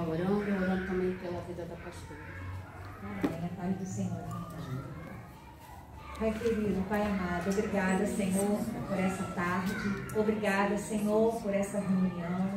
orando também pela vida da pastora. Amém. A paz do Senhor. Pai querido, Pai amado, obrigada, Senhor, por essa tarde. Obrigada, Senhor, por essa reunião.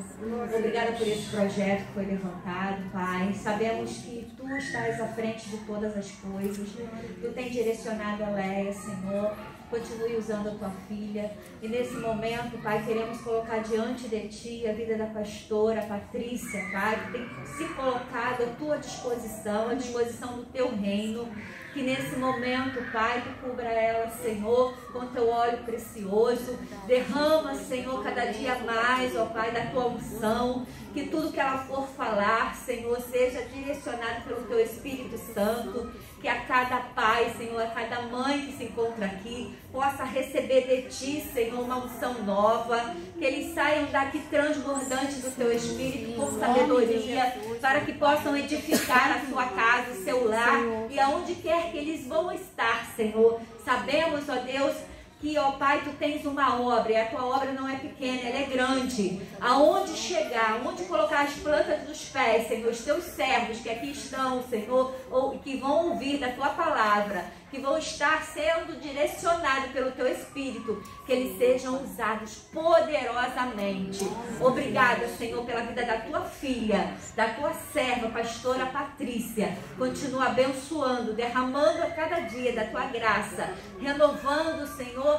Obrigada por esse projeto que foi levantado, Pai. Sabemos que Tu estás à frente de todas as coisas. Tu tens direcionado a Leia, Senhor. Continue usando a Tua filha. E nesse momento, Pai, queremos colocar diante de Ti a vida da pastora Patrícia, Pai, que tem se colocado à Tua disposição, à disposição do Teu reino. Que nesse momento, Pai, Tu cubra ela, Senhor, com Teu óleo precioso. Derrama, Senhor, cada dia mais, ó Pai, da Tua unção. Que tudo que ela for falar, Senhor, seja direcionado pelo Teu Espírito Santo. Que a cada pai, Senhor, a cada mãe que se encontra aqui, possa receber de Ti, Senhor, uma unção nova. Que eles saiam daqui transbordantes do Teu Espírito com sabedoria, para que possam edificar a sua casa, o seu lar, e aonde quer que eles vão estar, Senhor. Sabemos, ó Deus, que, ó Pai, Tu tens uma obra, e a Tua obra não é pequena, ela é grande. Aonde chegar, aonde colocar as plantas dos pés, Senhor, os Teus servos que aqui estão, Senhor, ou que vão ouvir da Tua palavra, que vão estar sendo direcionados pelo Teu Espírito, que eles sejam usados poderosamente. Obrigada, Senhor, pela vida da Tua filha, da Tua serva, pastora Patrícia. Continua abençoando, derramando a cada dia da Tua graça, renovando, Senhor,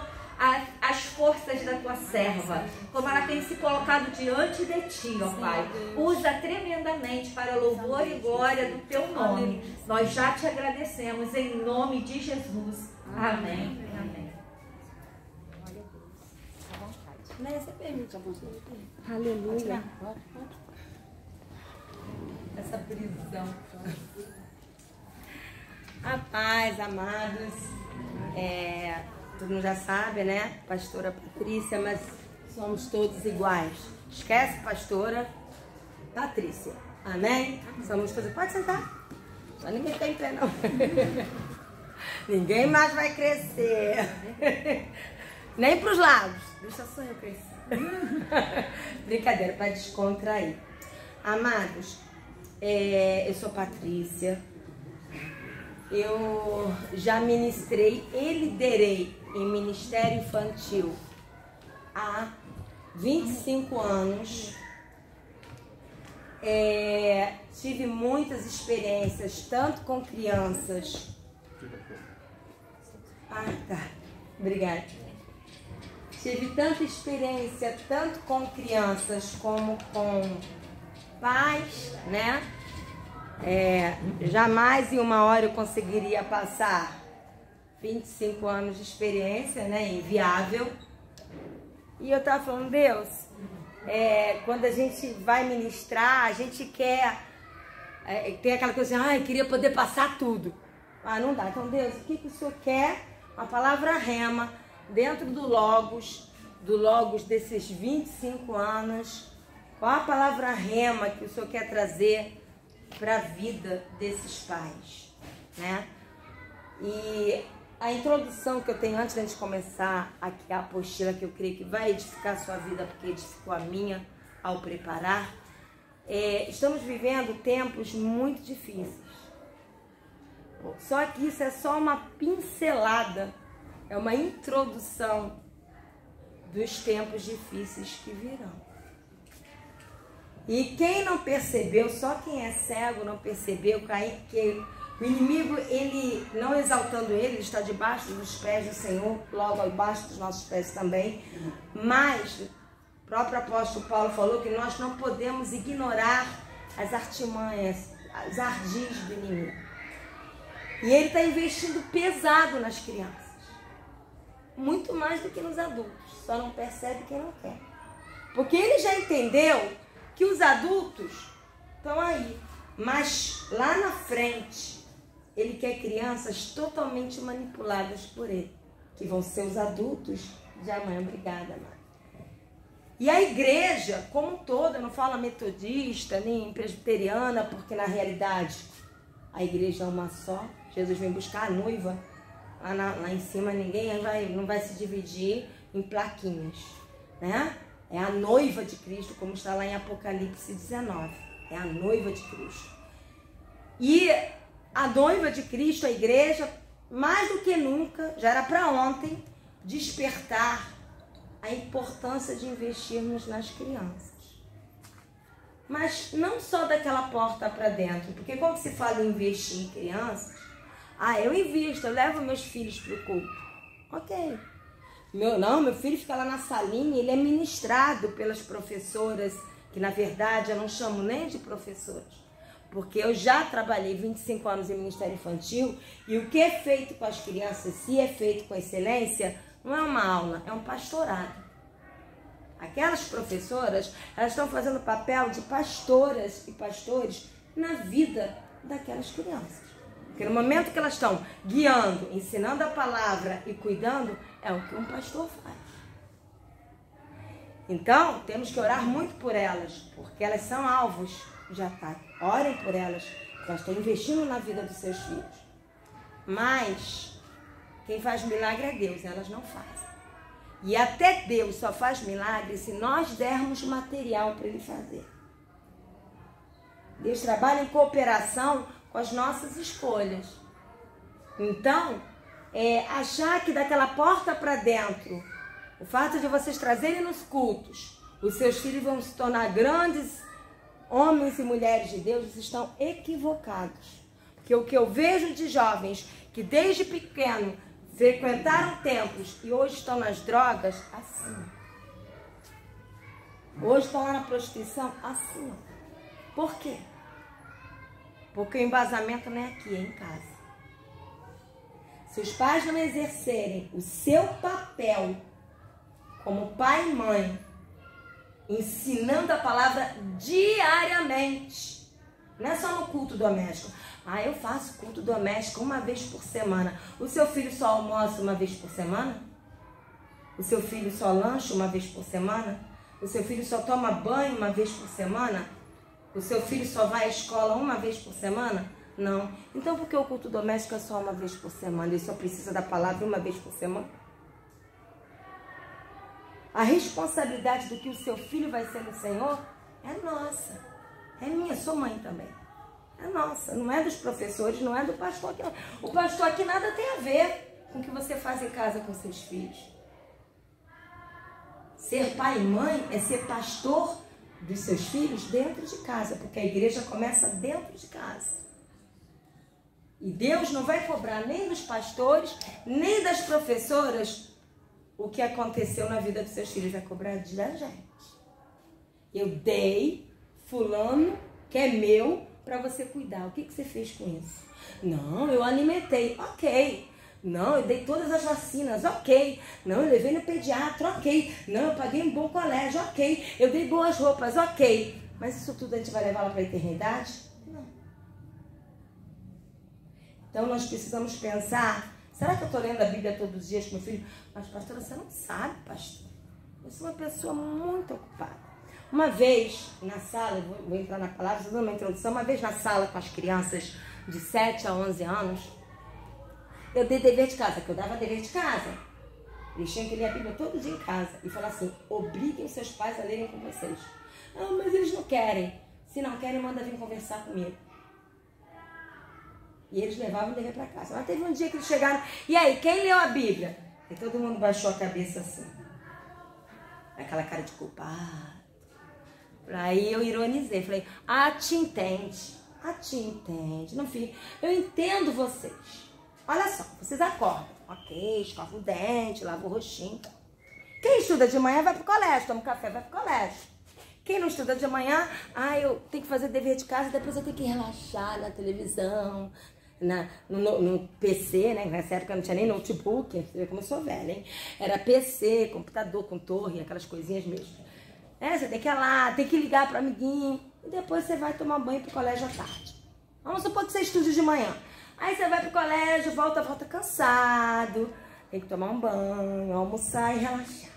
as forças da Tua serva, como ela tem se colocado diante de Ti, ó Pai. Usa tremendamente para louvor e glória do Teu nome. Nós já Te agradecemos em nome de Jesus. Amém. Amém. Você permite a vontade? Aleluia. Essa prisão. A paz, amados. Todo mundo já sabe, né? Pastora Patrícia, mas somos todos iguais. Esquece, pastora Patrícia. Amém? Somos todos. Pode sentar. Só ninguém tá em pé, não. Ninguém mais vai crescer. Nem pros lados. Deixa só eu crescer. Brincadeira, para descontrair. Amados, eu sou Patrícia. Eu já ministrei e liderei em ministério infantil há 25 anos. Tive muitas experiências, tanto com crianças. Obrigada. Tive tanta experiência, tanto com crianças como com pais, né? Jamais em uma hora eu conseguiria passar 25 anos de experiência, né? Inviável. E eu tava falando, Deus, quando a gente vai ministrar, a gente quer, tem aquela coisa assim, eu queria poder passar tudo. Não dá. Então, Deus, o que o Senhor quer? Uma palavra rema dentro do Logos desses 25 anos. Qual a palavra rema que o Senhor quer trazer para a vida desses pais, né? E a introdução que eu tenho antes de começar aqui a apostila, que eu creio que vai edificar a sua vida, porque edificou a minha ao preparar, estamos vivendo tempos muito difíceis. Só que isso é só uma pincelada, é uma introdução dos tempos difíceis que virão. E quem não percebeu, só quem é cego não percebeu que o inimigo, ele não exaltando ele está debaixo dos pés do Senhor, logo abaixo dos nossos pés também. Mas o próprio apóstolo Paulo falou que nós não podemos ignorar as artimanhas, os ardis do inimigo. E ele está investindo pesado nas crianças. Muito mais do que nos adultos. Só não percebe quem não quer. Porque ele já entendeu que os adultos estão aí, mas lá na frente ele quer crianças totalmente manipuladas por ele, que vão ser os adultos de amanhã. Obrigada, mãe. E a igreja como um todo, eu não falo metodista nem presbiteriana, porque na realidade a igreja é uma só. Jesus vem buscar a noiva. Lá em cima ninguém não vai se dividir em plaquinhas, né? É a noiva de Cristo, como está lá em Apocalipse 19. É a noiva de Cristo. E a noiva de Cristo, a igreja, mais do que nunca, já era para ontem, despertar a importância de investirmos nas crianças. Mas não só daquela porta para dentro, porque quando se fala em investir em crianças, eu invisto, eu levo meus filhos para o culto. Ok. Meu filho fica lá na salinha, ele é ministrado pelas professoras, que na verdade eu não chamo nem de professoras, porque eu já trabalhei 25 anos em Ministério Infantil, e o que é feito com as crianças, se é feito com excelência, não é uma aula, é um pastorado. Aquelas professoras, elas estão fazendo o papel de pastoras e pastores na vida daquelas crianças. Porque no momento que elas estão guiando, ensinando a palavra e cuidando, é o que um pastor faz. Então, temos que orar muito por elas, porque elas são alvos de ataque. Orem por elas, porque elas estão investindo na vida dos seus filhos. Mas, quem faz milagre é Deus, elas não fazem. E até Deus só faz milagre se nós dermos material para Ele fazer. Deus trabalha em cooperação com as nossas escolhas. Então, achar que daquela porta para dentro, o fato de vocês trazerem nos cultos, os seus filhos vão se tornar grandes homens e mulheres de Deus, vocês estão equivocados. Porque o que eu vejo de jovens que desde pequeno frequentaram templos e hoje estão nas drogas, assim. Hoje estão lá na prostituição, assim. Por quê? Porque o embasamento não é aqui, é em casa. Se os pais não exercerem o seu papel como pai e mãe, ensinando a palavra diariamente, não é só no culto doméstico. Eu faço culto doméstico uma vez por semana. O seu filho só almoça uma vez por semana? O seu filho só lancha uma vez por semana? O seu filho só toma banho uma vez por semana? O seu filho só vai à escola uma vez por semana? Não. Então por que o culto doméstico é só uma vez por semana? Ele só precisa da palavra uma vez por semana? A responsabilidade do que o seu filho vai ser no Senhor é nossa. É minha, sou mãe também. É nossa, não é dos professores, não é do pastor aqui. Não. O pastor aqui nada tem a ver com o que você faz em casa com seus filhos. Ser pai e mãe é ser pastor dos seus filhos dentro de casa, porque a igreja começa dentro de casa. E Deus não vai cobrar nem dos pastores, nem das professoras o que aconteceu na vida dos seus filhos, vai cobrar da gente. Eu dei fulano, que é meu, para você cuidar. O que você fez com isso? Não, eu alimentei. Ok. Não, eu dei todas as vacinas. Ok. Não, eu levei no pediatra. Ok. Não, eu paguei um bom colégio. Ok. Eu dei boas roupas. Ok. Mas isso tudo a gente vai levar lá para a eternidade? Não. Então nós precisamos pensar, será que eu estou lendo a Bíblia todos os dias com meu filho? Mas pastora, você não sabe, pastor. Eu sou uma pessoa muito ocupada. Uma vez na sala, vou entrar na palavra, dando uma introdução, uma vez na sala com as crianças de 7 a 11 anos, eu dei dever de casa, que eu dava dever de casa. Eles tinham que ler a Bíblia todo dia em casa e falar assim, obriguem seus pais a lerem com vocês. Não, mas eles não querem. Se não querem, manda vir conversar comigo. E eles levavam o dever para casa. Mas teve um dia que eles chegaram, e aí, quem leu a Bíblia? E todo mundo baixou a cabeça assim. Aquela cara de culpado. Aí eu ironizei, falei, te entende. Te entende. Não, filho, eu entendo vocês. Olha só, vocês acordam. Ok, escova o dente, lava o rostinho. Quem estuda de manhã vai pro colégio, toma um café, vai pro colégio. Quem não estuda de manhã, eu tenho que fazer dever de casa, depois eu tenho que relaxar na televisão, no PC, né? Nessa época não tinha nem notebook, você vê como eu sou velha, hein? Era PC, computador com torre, aquelas coisinhas mesmo. Você tem que ir lá, tem que ligar para o amiguinho, e depois você vai tomar banho pro colégio à tarde. Vamos supor que você estude de manhã. Aí você vai pro colégio, volta cansado, tem que tomar um banho, almoçar e relaxar.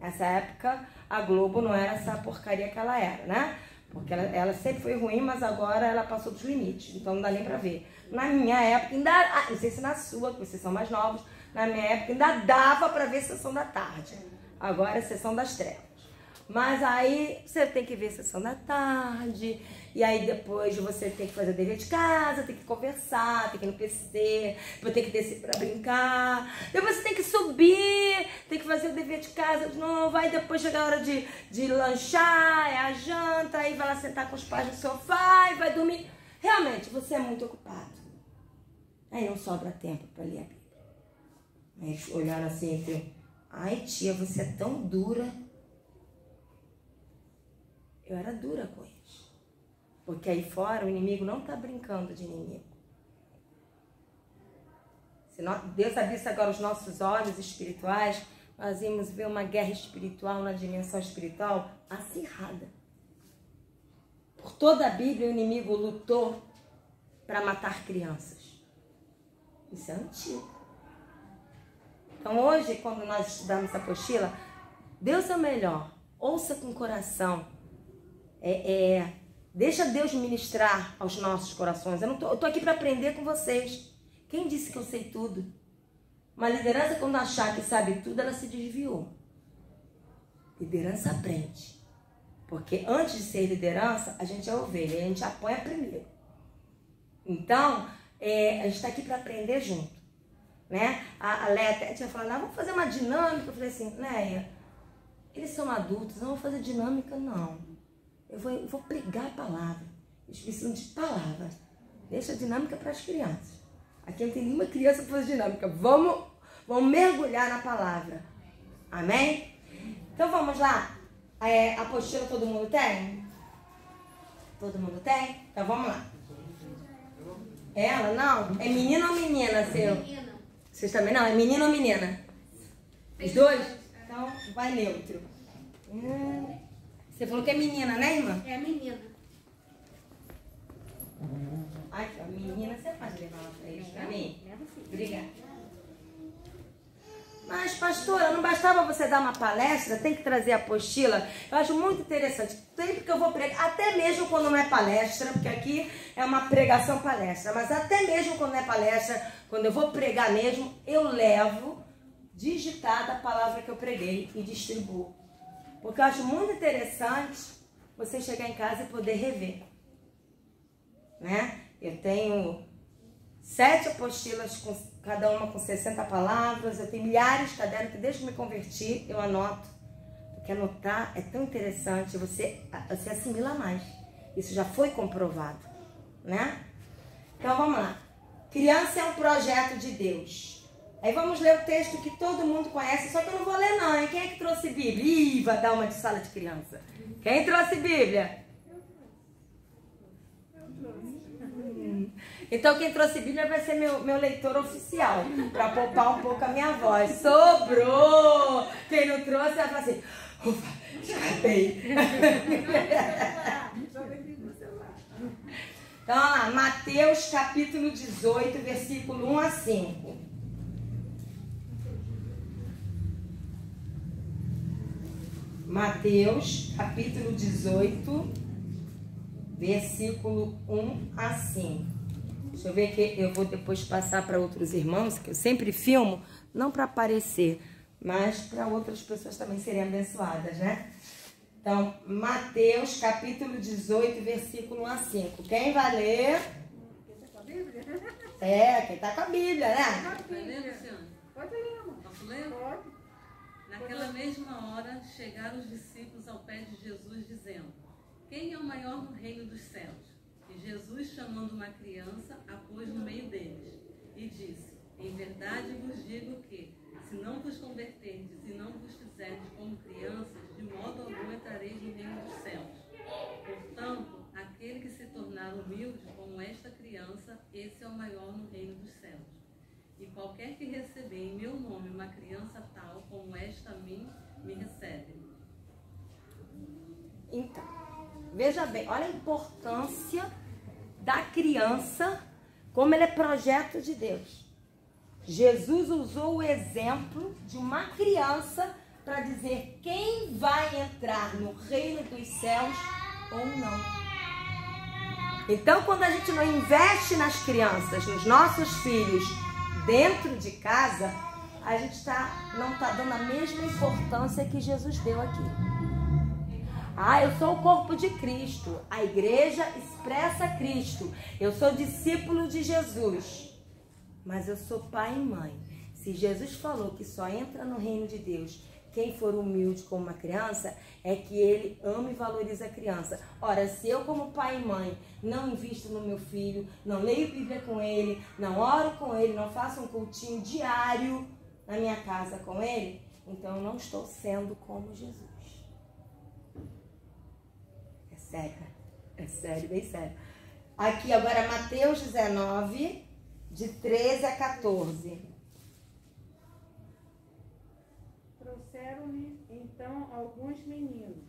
Nessa época, a Globo não era essa porcaria que ela era, né? Porque ela sempre foi ruim, mas agora ela passou dos limites, então não dá nem pra ver. Na minha época, ainda, não sei se na sua, que vocês são mais novos, na minha época ainda dava pra ver Sessão da Tarde. Agora é Sessão das Trevas. Mas aí você tem que ver Sessão da Tarde, e aí depois você tem que fazer dever de casa, tem que conversar, tem que ir no PC, depois tem que descer para brincar, depois você tem que subir, tem que fazer o dever de casa de novo, aí depois chega a hora de lanchar, é a janta, aí vai lá sentar com os pais no sofá e vai dormir. Realmente, você é muito ocupado. Aí não sobra tempo para ler a Bíblia. Aí olhando assim, ai tia, você é tão dura. Eu era dura com eles. Porque aí fora o inimigo não está brincando de inimigo. Se Deus abrisse agora os nossos olhos espirituais, nós íamos ver uma guerra espiritual na dimensão espiritual acirrada. Por toda a Bíblia o inimigo lutou para matar crianças. Isso é antigo. Então hoje, quando nós estudamos a apostila, Deus é o melhor. Ouça com o coração. Deixa Deus ministrar aos nossos corações. Eu tô aqui para aprender com vocês. Quem disse que eu sei tudo? Uma liderança, quando achar que sabe tudo, ela se desviou. Liderança aprende. Porque antes de ser liderança, a gente é ovelha. A gente apoia primeiro. Então, a gente está aqui para aprender junto. Né? A Leia até tinha falado, vamos fazer uma dinâmica. Eu falei assim, Leia, eles são adultos, não vou fazer dinâmica, não. Eu vou pregar a palavra. Eles precisam de palavra. Deixa a dinâmica para as crianças. Aqui não tem nenhuma criança para fazer dinâmica. Vamos mergulhar na palavra. Amém? Então vamos lá. A apostila todo mundo tem? Todo mundo tem? Então vamos lá. Ela não? É menino ou menina seu? Menina. Vocês também não? É menino ou menina? Os dois? Então vai neutro. Você falou que é menina, né, irmã? É a menina. Ai, a menina, você pode levar uma pra eles pra mim? Obrigada. Mas, pastora, não bastava você dar uma palestra, tem que trazer a apostila. Eu acho muito interessante. Sempre que eu vou pregar, até mesmo quando não é palestra, porque aqui é uma pregação palestra, mas até mesmo quando não é palestra, quando eu vou pregar mesmo, eu levo digitada a palavra que eu preguei e distribuo. Porque eu acho muito interessante você chegar em casa e poder rever. Né? Eu tenho 7 apostilas, cada uma com 60 palavras. Eu tenho milhares de cadernos que desde que me converti eu anoto. Porque anotar é tão interessante, você assimila mais. Isso já foi comprovado. Né? Então vamos lá. Criança é um projeto de Deus. Aí vamos ler o texto que todo mundo conhece, só que eu não vou ler não, hein? Quem é que trouxe Bíblia? Ih, vai dar uma de sala de criança. Quem trouxe Bíblia? Então quem trouxe Bíblia vai ser meu leitor oficial, para poupar um pouco a minha voz. Sobrou! Quem não trouxe vai falar assim, ufa, escapei. Então, olha lá, Mateus capítulo 18, versículo 1 a 5. Mateus capítulo 18, versículo 1 a 5. Deixa eu ver que eu vou depois passar para outros irmãos, que eu sempre filmo, não para aparecer, mas para outras pessoas também serem abençoadas, né? Então, Mateus capítulo 18, versículo 1 a 5. Quem vai ler? Quem tá com a Bíblia? Quem tá com a Bíblia, né? Vai ler, Luciano? Pode ler, amor. Posso ler? Pode. Naquela mesma hora, chegaram os discípulos ao pé de Jesus, dizendo, quem é o maior no reino dos céus? E Jesus, chamando uma criança, a pôs no meio deles, e disse, em verdade vos digo que, se não vos converterdes e não vos fizerdes como crianças, de modo algum entrareis no reino dos céus. Portanto, aquele que se tornar humilde como esta criança, esse é o maior no reino dos céus. E qualquer que receber em meu nome uma criança tal como esta a mim, me recebe. Então, veja bem, olha a importância da criança, como ele é projeto de Deus. Jesus usou o exemplo de uma criança para dizer quem vai entrar no reino dos céus ou não. Então, quando a gente não investe nas crianças, nos nossos filhos, dentro de casa, a gente não está dando a mesma importância que Jesus deu aqui. Ah, eu sou o corpo de Cristo. A igreja expressa Cristo. Eu sou discípulo de Jesus. Mas eu sou pai e mãe. Se Jesus falou que só entra no reino de Deus quem for humilde como uma criança, é que ele ama e valoriza a criança. Ora, se eu como pai e mãe não invisto no meu filho, não leio Bíblia com ele, não oro com ele, não faço um cultinho diário na minha casa com ele, então eu não estou sendo como Jesus. É sério, é sério, bem sério. Aqui agora Mateus 19, de 13 a 14. Trouxeram-lhe então alguns meninos,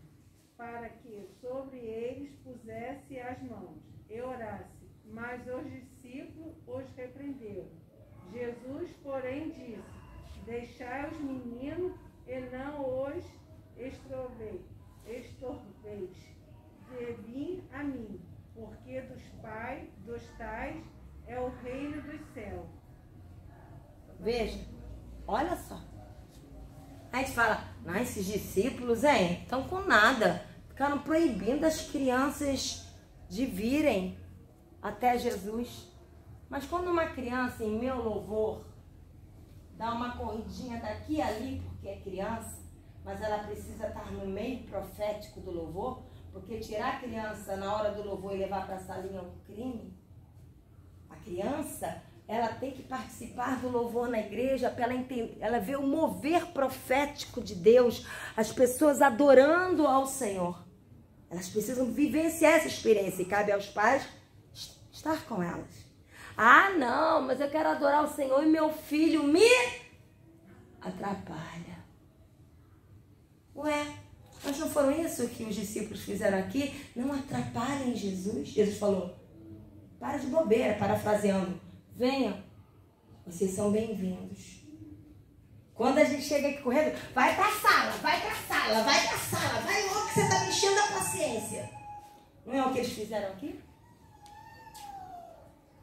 para que sobre eles pusesse as mãos e orasse, mas os discípulos os repreenderam. Jesus, porém, disse: deixai os meninos e não os estorveis, de vir a mim, porque dos tais é o reino dos céus. Veja, olha só. A gente fala, não, esses discípulos, estão com nada. Ficaram proibindo as crianças de virem até Jesus. Mas quando uma criança, em meu louvor, dá uma corridinha daqui e ali, porque é criança, mas ela precisa estar no meio profético do louvor, porque tirar a criança na hora do louvor e levar para a salinha é um crime. A criança, ela tem que participar do louvor na igreja para ela entender, ela ver o mover profético de Deus, as pessoas adorando ao Senhor. Elas precisam vivenciar essa experiência e cabe aos pais estar com elas. Ah, não, mas eu quero adorar o Senhor e meu filho me atrapalha. Ué, mas não foram isso que os discípulos fizeram aqui? Não atrapalhem Jesus. Jesus falou, para de bobeira, parafraseando. Venham, vocês são bem-vindos. Quando a gente chega aqui correndo, vai pra sala, vai pra sala, vai pra sala, vai logo que você tá me enchendo a paciência. Não é o que eles fizeram aqui?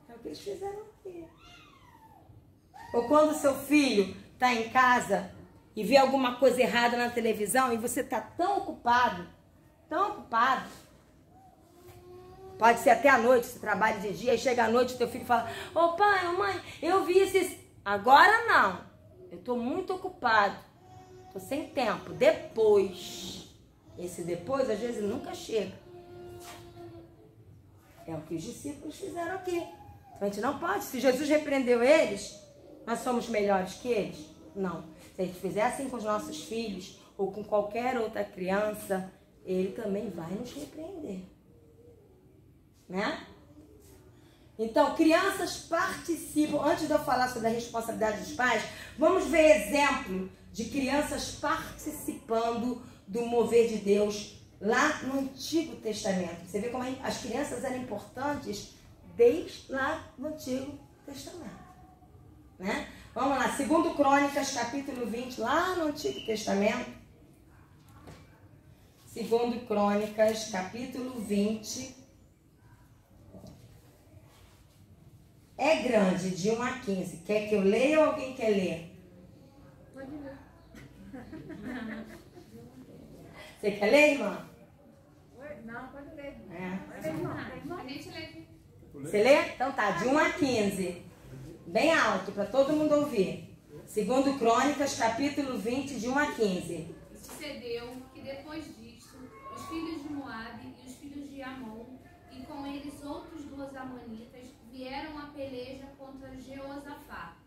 É o que eles fizeram aqui. Ou quando seu filho tá em casa e vê alguma coisa errada na televisão e você tá tão ocupado, pode ser até à noite, você trabalha de dia, e chega à noite, teu filho fala, ô pai, ô mãe, eu vi isso. Agora não, eu estou muito ocupado, estou sem tempo. Depois, esse depois às vezes nunca chega. É o que os discípulos fizeram aqui. Então a gente não pode, se Jesus repreendeu eles, nós somos melhores que eles? Não. Se a gente fizer assim com os nossos filhos, ou com qualquer outra criança, ele também vai nos repreender. Né? Então, crianças participam. Antes de eu falar sobre a responsabilidade dos pais, vamos ver exemplo de crianças participando do mover de Deus lá no Antigo Testamento. Você vê como as crianças eram importantes desde lá no Antigo Testamento. Né? Vamos lá, 2 Crônicas, capítulo 20, lá no Antigo Testamento. 2 Crônicas, capítulo 20. É grande, de 1 a 15. Quer que eu leia ou alguém quer ler? Pode ler. Você quer ler, irmã? Não, pode ler. É. Pode ler, irmão. A gente lê. Você lê? Então tá, de 1 a 15. Bem alto, para todo mundo ouvir. 2 Crônicas, capítulo 20, de 1 a 15. Sucedeu que depois disto, os filhos de Moabe e os filhos de Amon, e com eles outros 2 amonitas, vieram a peleja contra Jeosafá.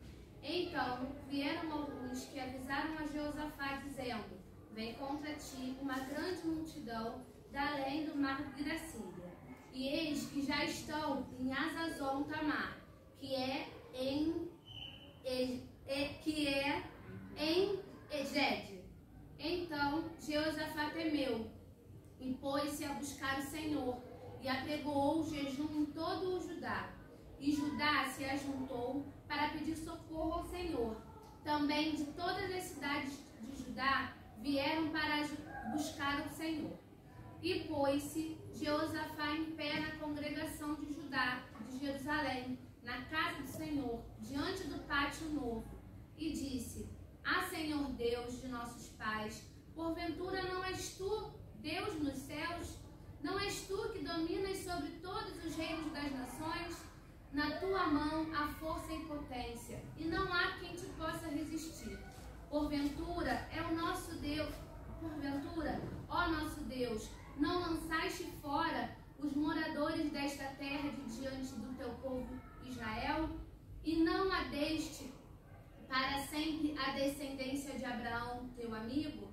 Então vieram alguns que avisaram a Jeosafá, dizendo, vem contra ti uma grande multidão da além do mar da Síria. E eis que já estão em Hazazon Tamar, que é em Egede. Então Jeosafá temeu e pôs-se a buscar o Senhor, e apregoou o jejum em todo o Judá. E Judá se ajuntou para pedir socorro ao Senhor. Também de todas as cidades de Judá vieram para buscar o Senhor. E pôs-se Jeosafá em pé na congregação de Judá, de Jerusalém, na casa do Senhor, diante do pátio novo, e disse, Senhor Deus de nossos pais, porventura não és tu, Deus nos céus? Não és tu que dominas sobre todos os reinos das nações? Na tua mão há força e potência, e não há quem te possa resistir. Porventura, ó nosso Deus, não lançaste fora os moradores desta terra de diante do teu povo Israel? E não a deste para sempre a descendência de Abraão, teu amigo?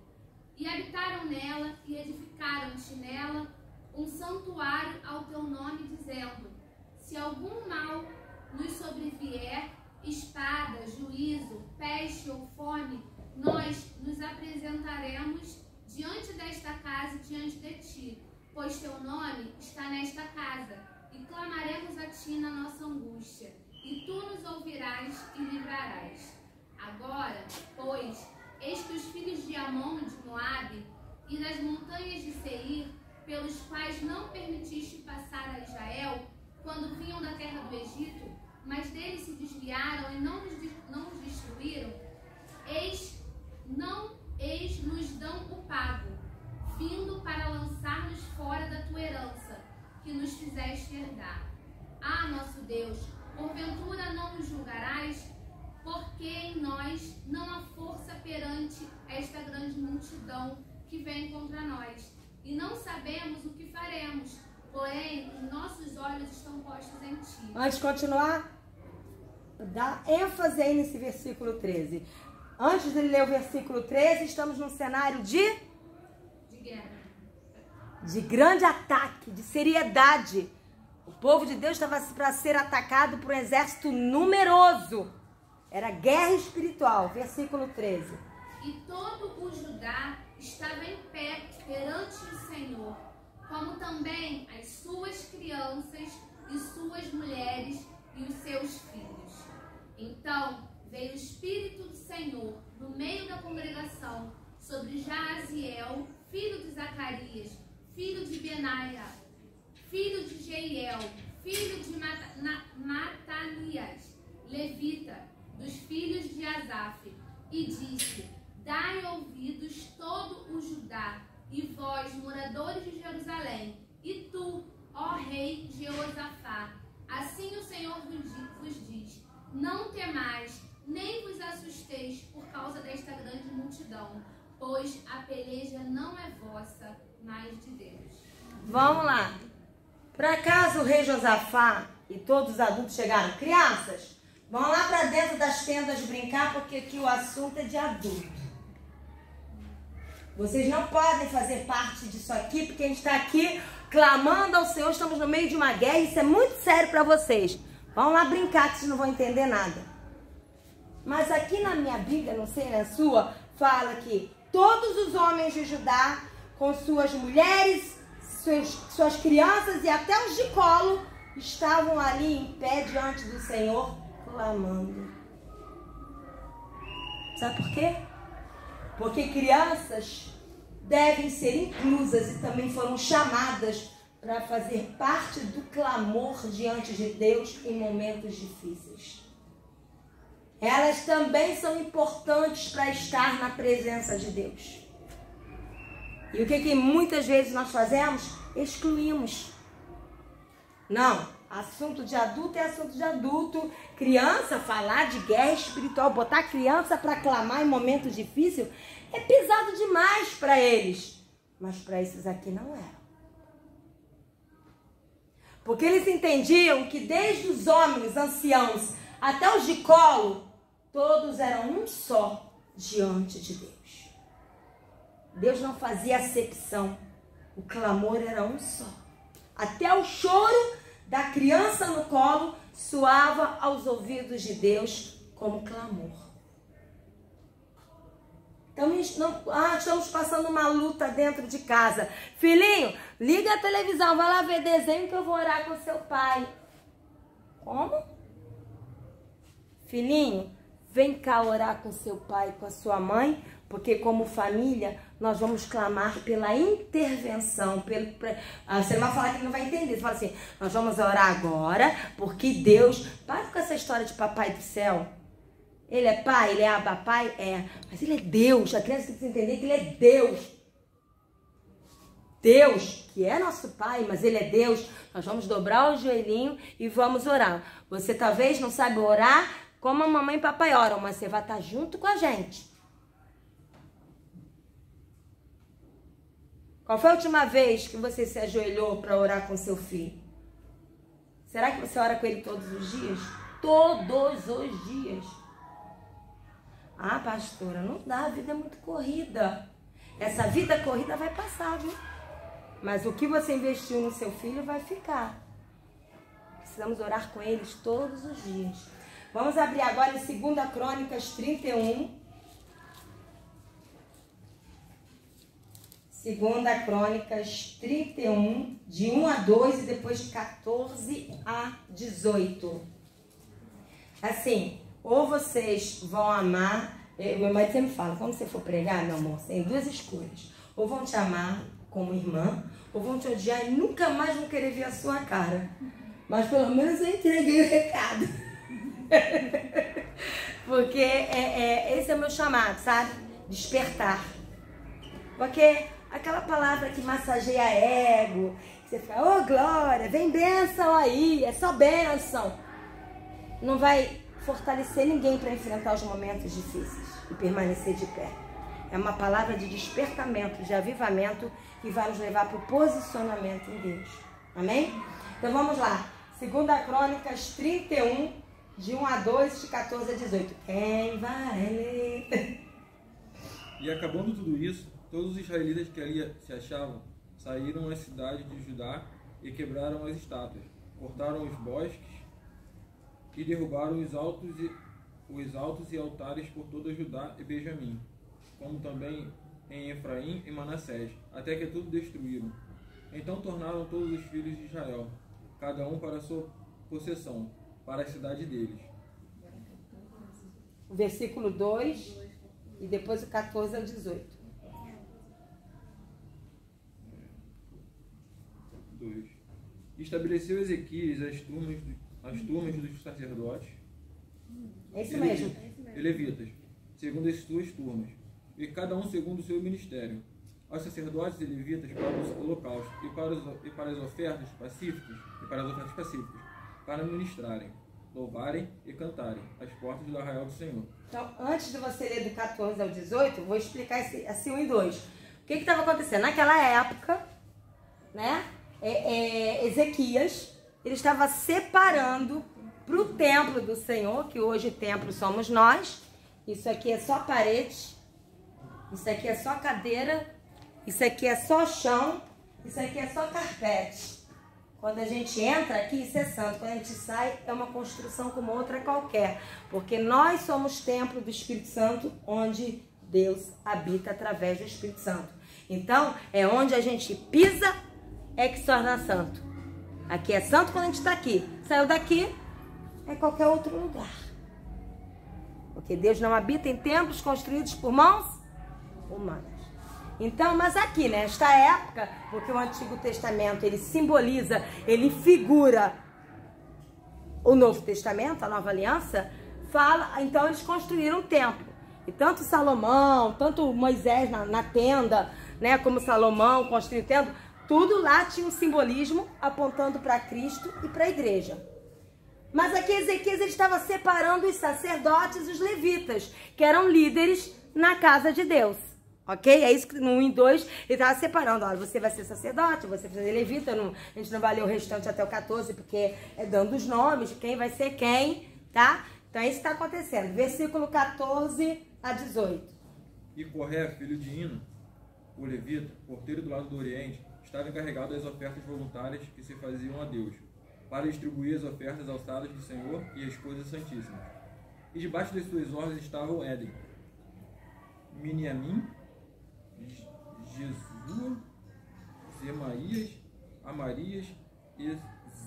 E habitaram nela e edificaram-te nela um santuário ao teu nome, dizendo: se algum mal nos sobrevier, espada, juízo, peste ou fome, nós nos apresentaremos diante desta casa e diante de ti, pois teu nome está nesta casa, e clamaremos a ti na nossa angústia, e tu nos ouvirás e livrarás. Agora, pois, eis que os filhos de Amon e de Moabe, e das montanhas de Seir, pelos quais não permitiste passar a Israel, quando vinham da terra do Egito, mas deles se desviaram e não nos destruíram, eis nos dão o pago, vindo para lançar-nos fora da tua herança, que nos fizeste herdar. Ah, nosso Deus, porventura não nos julgarás? Porque em nós não há força perante esta grande multidão que vem contra nós, e não sabemos o que faremos, porém os nossos olhos estão postos em ti. Antes de continuar, dá ênfase aí nesse versículo 13. Antes de ler o versículo 13, estamos num cenário de guerra, de grande ataque, de seriedade. O povo de Deus estava para ser atacado por um exército numeroso. Era guerra espiritual. Versículo 13. E todo o Judá estava em pé perante o Senhor, como também as suas crianças e suas mulheres e os seus filhos. Então veio o Espírito do Senhor no meio da congregação sobre Jaaziel, filho de Zacarias, filho de Benaia, filho de Jeiel, filho de Matanias, levita, dos filhos de Asaf, e disse: dai ouvidos todo o Judá, e vós, moradores de Jerusalém, e tu, ó rei Jeosafá, assim o Senhor vos diz: não temais, nem vos assusteis por causa desta grande multidão, pois a peleja não é vossa, mas de Deus. Vamos lá. Por acaso o rei Josafá e todos os adultos chegaram? Crianças, vão lá para dentro das tendas brincar, porque aqui o assunto é de adulto. Vocês não podem fazer parte disso aqui, porque a gente está aqui clamando ao Senhor, estamos no meio de uma guerra, e isso é muito sério para vocês. Vão lá brincar, que vocês não vão entender nada. Mas aqui na minha Bíblia, não sei na sua, fala que todos os homens de Judá, com suas mulheres, suas crianças e até os de colo, estavam ali em pé diante do Senhor, clamando. Sabe por quê? Porque crianças devem ser inclusas e também foram chamadas para fazer parte do clamor diante de Deus em momentos difíceis. Elas também são importantes para estar na presença de Deus. E o que muitas vezes nós fazemos? Excluímos. Não, assunto de adulto é assunto de adulto. Criança, falar de guerra espiritual, botar criança para clamar em momentos difíceis, é pesado demais para eles. Mas para esses aqui não era. Porque eles entendiam que desde os homens anciãos até os de colo, todos eram um só diante de Deus. Deus não fazia acepção. O clamor era um só. Até o choro da criança no colo soava aos ouvidos de Deus como clamor. Então, estamos passando uma luta dentro de casa. Filhinho, liga a televisão, vai lá ver desenho que eu vou orar com seu pai. Como? Filhinho, vem cá orar com seu pai e com a sua mãe, porque como família nós vamos clamar pela intervenção. Você não vai falar que ele não vai entender. Você fala assim, nós vamos orar agora, porque Deus... Para com essa história de papai do céu. Ele é pai, ele é abapai? É. Mas ele é Deus. A criança tem que entender que ele é Deus. Deus, que é nosso Pai, mas Ele é Deus, nós vamos dobrar o joelhinho e vamos orar. Você talvez não sabe orar como a mamãe e papai oram, mas você vai estar junto com a gente. Qual foi a última vez que você se ajoelhou para orar com seu filho? Será que você ora com ele todos os dias? Todos os dias. Ah, pastora, não dá, a vida é muito corrida. Essa vida corrida vai passar, viu? Mas o que você investiu no seu filho vai ficar. Precisamos orar com eles todos os dias. Vamos abrir agora em 2 Crônicas 31. 2 Crônicas 31, de 1 a 2 e depois de 14 a 18. Assim, ou vocês vão amar, meu marido sempre fala, quando você for pregar, meu amor, tem duas escolhas. Ou vão te amar como irmã, ou vão te odiar e nunca mais vão querer ver a sua cara. Mas pelo menos eu entreguei o recado. Porque esse é o meu chamado, sabe? Despertar. Porque aquela palavra que massageia ego, que você fica, ô glória, vem bênção aí, é só bênção. Não vai fortalecer ninguém para enfrentar os momentos difíceis e permanecer de pé. É uma palavra de despertamento, de avivamento, que vai nos levar para o posicionamento em Deus. Amém? Então vamos lá. 2 Crônicas 31, de 1 a 2, de 14 a 18. Quem vai ler? E acabando tudo isso, todos os israelitas que ali se achavam saíram às cidades de Judá e quebraram as estátuas, cortaram os bosques e derrubaram os altos e altares por toda Judá e Benjamim, como também em Efraim e Manassés, até que tudo destruíram. Então tornaram todos os filhos de Israel, cada um para a sua possessão, para a cidade deles. O versículo 2 e depois o 14 ao 18. 2. Estabeleceu Ezequias as turmas dos sacerdotes É isso mesmo. e levitas, segundo as suas turmas, e cada um segundo o seu ministério. Aos sacerdotes e levitas para os holocaustos e para as ofertas pacíficas, para ministrarem, louvarem e cantarem às portas do arraial do Senhor. Então, antes de você ler do 14 ao 18, vou explicar esse 1 e 2. O que estava acontecendo? Naquela época, né, Ezequias, ele estava separando para o templo do Senhor, que hoje o templo somos nós. Isso aqui é só parede, isso aqui é só cadeira, isso aqui é só chão, isso aqui é só carpete. Quando a gente entra aqui, isso é santo. Quando a gente sai, é uma construção como outra qualquer. Porque nós somos templo do Espírito Santo, onde Deus habita através do Espírito Santo. Então, é onde a gente pisa, é que se torna santo. Aqui é santo quando a gente está aqui. Saiu daqui, é qualquer outro lugar. Porque Deus não habita em templos construídos por mãos humanas. Então, mas aqui, nesta época, porque o Antigo Testamento, ele simboliza, ele figura o Novo Testamento, a Nova Aliança, fala, então eles construíram um templo. E tanto Salomão, tanto Moisés na tenda, né, como Salomão construiu o templo, tudo lá tinha um simbolismo apontando para Cristo e para a igreja. Mas aqui Ezequias ele estava separando os sacerdotes e os levitas, que eram líderes na casa de Deus. Ok? É isso que no 1 e 2 ele estava separando. Olha, você vai ser sacerdote, você vai ser levita. A gente não vai ler o restante até o 14, porque é dando os nomes de quem vai ser quem, tá? Então é isso que está acontecendo. Versículo 14 a 18. E Corré, filho de Ino, o levita, porteiro do lado do Oriente, estava encarregado das ofertas voluntárias que se faziam a Deus, para distribuir as ofertas alçadas do Senhor e as coisas santíssimas. E debaixo das suas ordens estavam Éden, Miniamim, Jesua, Semaías, Amarias e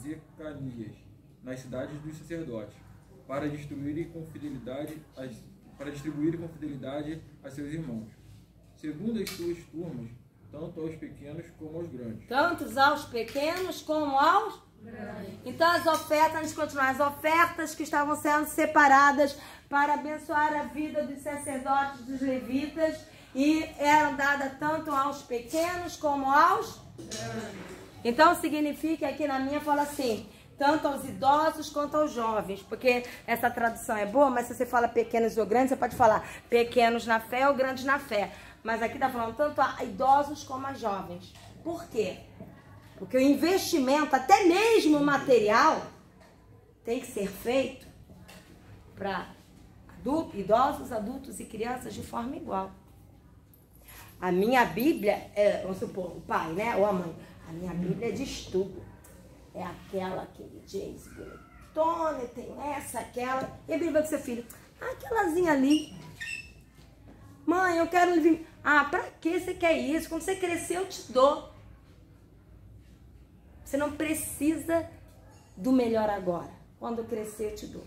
Zecanias, nas cidades dos sacerdotes, para distribuírem com fidelidade a seus irmãos, segundo as suas turmas, tanto aos pequenos como aos grandes. Tantos aos pequenos como aos grandes. Então as ofertas, antes de continuar, as ofertas que estavam sendo separadas para abençoar a vida dos sacerdotes, dos levitas, e eram dadas tanto aos pequenos como aos Então significa que na minha fala assim, tanto aos idosos quanto aos jovens, porque essa tradução é boa, mas se você fala pequenos ou grandes, você pode falar pequenos na fé ou grandes na fé. Mas aqui está falando tanto a idosos como a jovens. Por quê? Porque o investimento, até mesmo material, tem que ser feito para idosos, adultos e crianças de forma igual. A minha Bíblia, vamos supor, o pai, né, ou a mãe, a minha Bíblia é de estudo. É aquela que ele diz, Tony, tem essa, aquela. E a Bíblia do seu filho, aquelazinha ali. Mãe, eu quero um livrinho. Pra que você quer isso? Quando você crescer, eu te dou. Você não precisa do melhor agora. Quando eu crescer, eu te dou.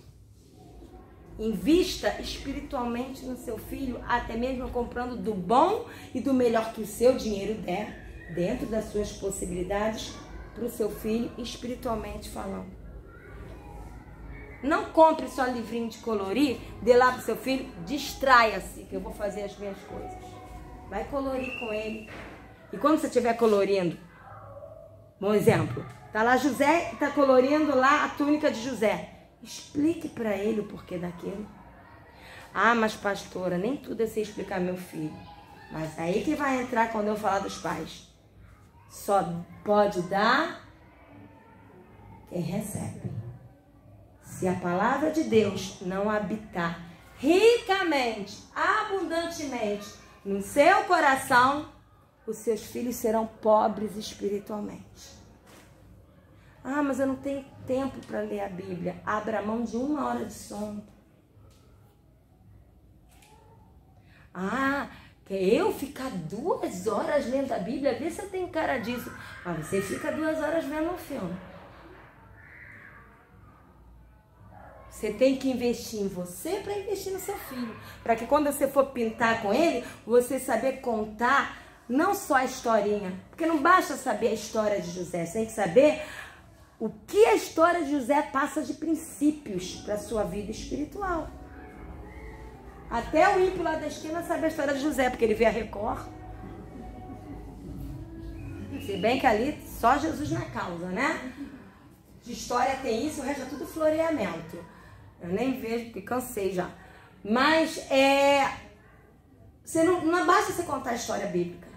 Invista espiritualmente no seu filho, até mesmo comprando do bom e do melhor que o seu dinheiro der, dentro das suas possibilidades, para o seu filho, espiritualmente falando. Não compre só livrinho de colorir, dê lá para o seu filho, distraia-se, que eu vou fazer as minhas coisas. Vai colorir com ele. E quando você estiver colorindo, bom exemplo, tá lá José, tá colorindo lá a túnica de José. Explique para ele o porquê daquilo. Mas pastora, nem tudo é sei explicar meu filho. Mas aí que vai entrar quando eu falar dos pais. Só pode dar quem recebe. Se a palavra de Deus não habitar ricamente, abundantemente no seu coração, os seus filhos serão pobres espiritualmente. Mas eu não tenho tempo para ler a Bíblia. Abra mão de 1 hora de sono. Quer eu ficar 2 horas lendo a Bíblia? Vê se eu tenho cara disso. Mas você fica 2 horas vendo um filme. Você tem que investir em você para investir no seu filho. Para que quando você for pintar com ele, você saber contar não só a historinha. Porque não basta saber a história de José. Você tem que saber o que a história de José passa de princípios para a sua vida espiritual. Até o ímpio lá da esquina sabe a história de José, porque ele vê a Record. Se bem que ali só Jesus na causa, né? De história tem isso, o resto é tudo floreamento. Eu nem vejo, porque cansei já. Mas não basta você contar a história bíblica.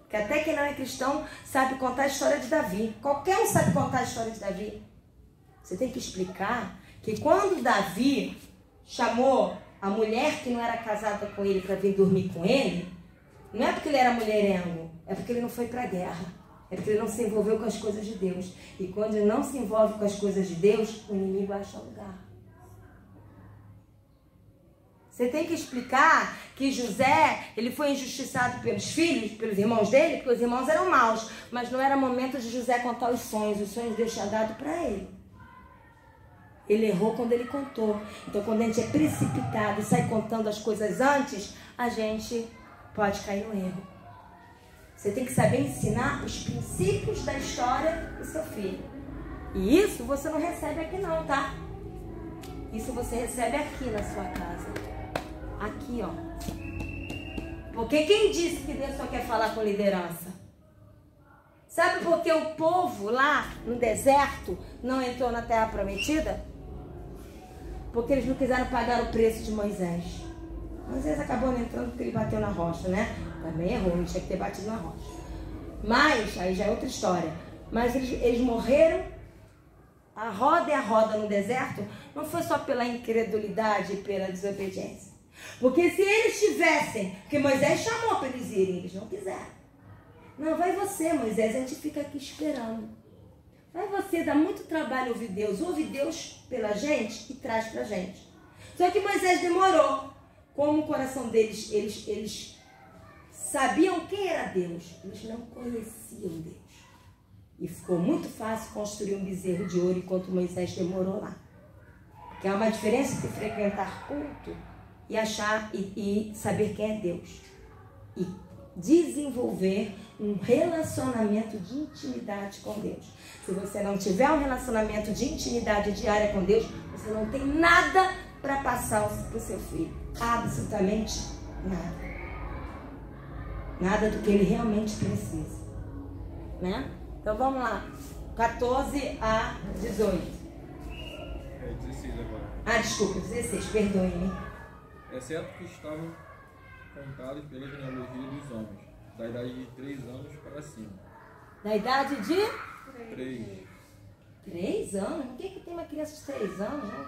Que até quem não é cristão sabe contar a história de Davi. Qualquer um sabe contar a história de Davi. Você tem que explicar que quando Davi chamou a mulher que não era casada com ele para vir dormir com ele, não é porque ele era mulherengo, é porque ele não foi para a guerra. É porque ele não se envolveu com as coisas de Deus. E quando ele não se envolve com as coisas de Deus, o inimigo acha lugar. Você tem que explicar que José, ele foi injustiçado pelos filhos, pelos irmãos dele, porque os irmãos eram maus. Mas não era momento de José contar os sonhos Deus tinha dado para ele. Ele errou quando ele contou. Então, quando a gente é precipitado e sai contando as coisas antes, a gente pode cair no erro. Você tem que saber ensinar os princípios da história do seu filho. E isso você não recebe aqui não, tá? Isso você recebe aqui na sua casa. Aqui, ó. Porque quem disse que Deus só quer falar com liderança? Sabe por que o povo lá no deserto não entrou na terra prometida? Porque eles não quiseram pagar o preço de Moisés. Moisés acabou não entrando porque ele bateu na rocha, né? Também errou, ele tinha que ter batido na rocha. Mas, aí já é outra história. Mas eles morreram. A roda no deserto não foi só pela incredulidade e pela desobediência. Porque se eles tivessem, porque Moisés chamou para eles irem, eles não quiseram. Não, vai você, Moisés, a gente fica aqui esperando. Vai você, dá muito trabalho ouvir Deus. Ouve Deus pela gente e traz pra gente. Só que Moisés demorou. Como o coração deles, eles sabiam quem era Deus. Eles não conheciam Deus. E ficou muito fácil construir um bezerro de ouro enquanto Moisés demorou lá. Porque há uma diferença entre frequentar culto e achar e saber quem é Deus. E desenvolver um relacionamento de intimidade com Deus. Se você não tiver um relacionamento de intimidade diária com Deus, você não tem nada para passar para o seu filho. Absolutamente nada. Nada do que ele realmente precisa. né? Então vamos lá, 14 a 18. É 16 agora. Ah, desculpa, 16, perdoe-me. Exceto que estavam contados pela genealogia dos homens, da idade de 3 anos para cima. Da idade de 3. 3 anos? Por que tem uma criança de 3 anos, né?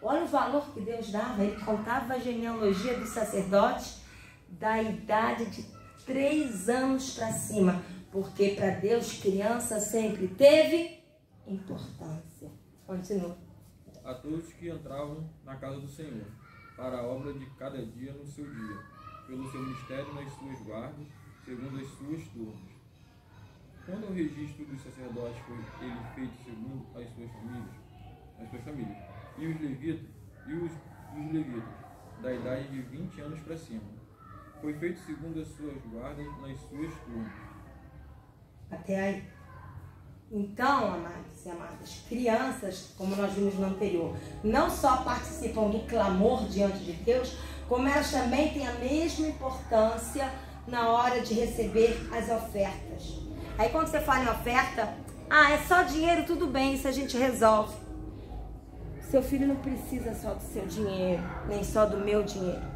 Olha o valor que Deus dava. Ele contava a genealogia dos sacerdotes da idade de 3 anos para cima. Porque para Deus, criança sempre teve importância. Continua. A todos que entravam na casa do Senhor, para a obra de cada dia no seu dia, pelo seu ministério nas suas guardas, segundo as suas turmas. Quando o registro dos sacerdotes foi ele feito segundo as suas famílias, e os levitas, da idade de 20 anos para cima, foi feito segundo as suas guardas nas suas turmas. Até aí. Então, amados e amadas, crianças, como nós vimos no anterior, não só participam do clamor diante de Deus, como elas também têm a mesma importância na hora de receber as ofertas. Aí quando você fala em oferta, é só dinheiro, tudo bem, isso a gente resolve. Seu filho não precisa só do seu dinheiro, nem só do meu dinheiro.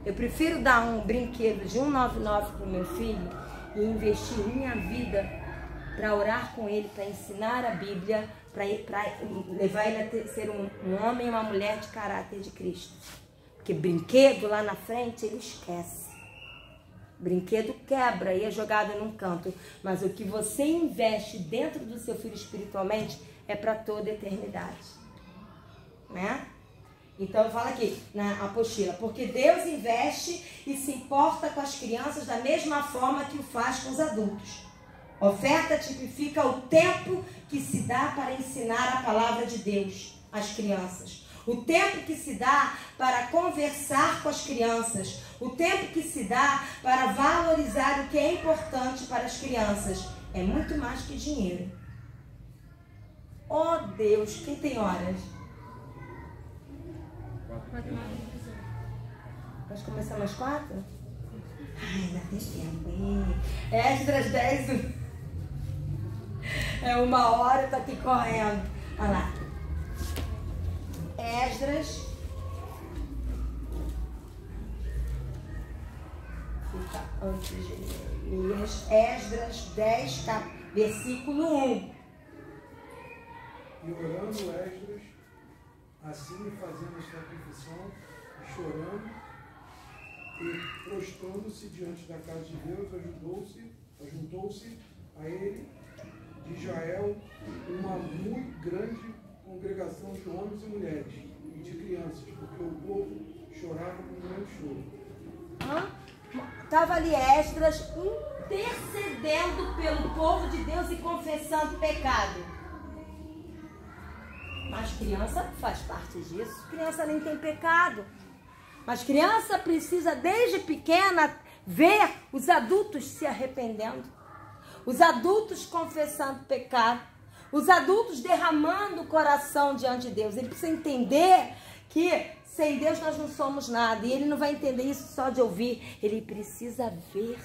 Eu prefiro dar um brinquedo de $1,99 para o meu filho e investir minha vida para orar com ele, para ensinar a Bíblia, para levar ele a ser um homem e uma mulher de caráter de Cristo. Porque brinquedo lá na frente ele esquece. Brinquedo quebra e é jogado num canto. Mas o que você investe dentro do seu filho espiritualmente é para toda a eternidade. Né? Então eu falo aqui na apostila, porque Deus investe e se importa com as crianças da mesma forma que o faz com os adultos. Oferta tipifica o tempo que se dá para ensinar a palavra de Deus às crianças. O tempo que se dá para conversar com as crianças. O tempo que se dá para valorizar o que é importante para as crianças. É muito mais que dinheiro. Oh Deus, quem tem horas? Nós começamos às 4? Ai, ainda tem tempo, hein? Esdras 10. É 1 hora, tá aqui correndo. Olha lá. Esdras. Fica antes de Neemias. Esdras 10, versículo 1. E orando Esdras, assim fazendo a sua confissão, chorando e prostrando-se diante da casa de Deus, ajuntou-se a ele de Israel uma muito grande congregação de homens e mulheres e de crianças, porque o povo chorava com grande choro. Estava ali Esdras intercedendo pelo povo de Deus e confessando pecado. Mas criança faz parte disso. Criança nem tem pecado. Mas criança precisa desde pequena ver os adultos se arrependendo. Os adultos confessando pecado. Os adultos derramando o coração diante de Deus. Ele precisa entender que sem Deus nós não somos nada. E ele não vai entender isso só de ouvir. Ele precisa ver.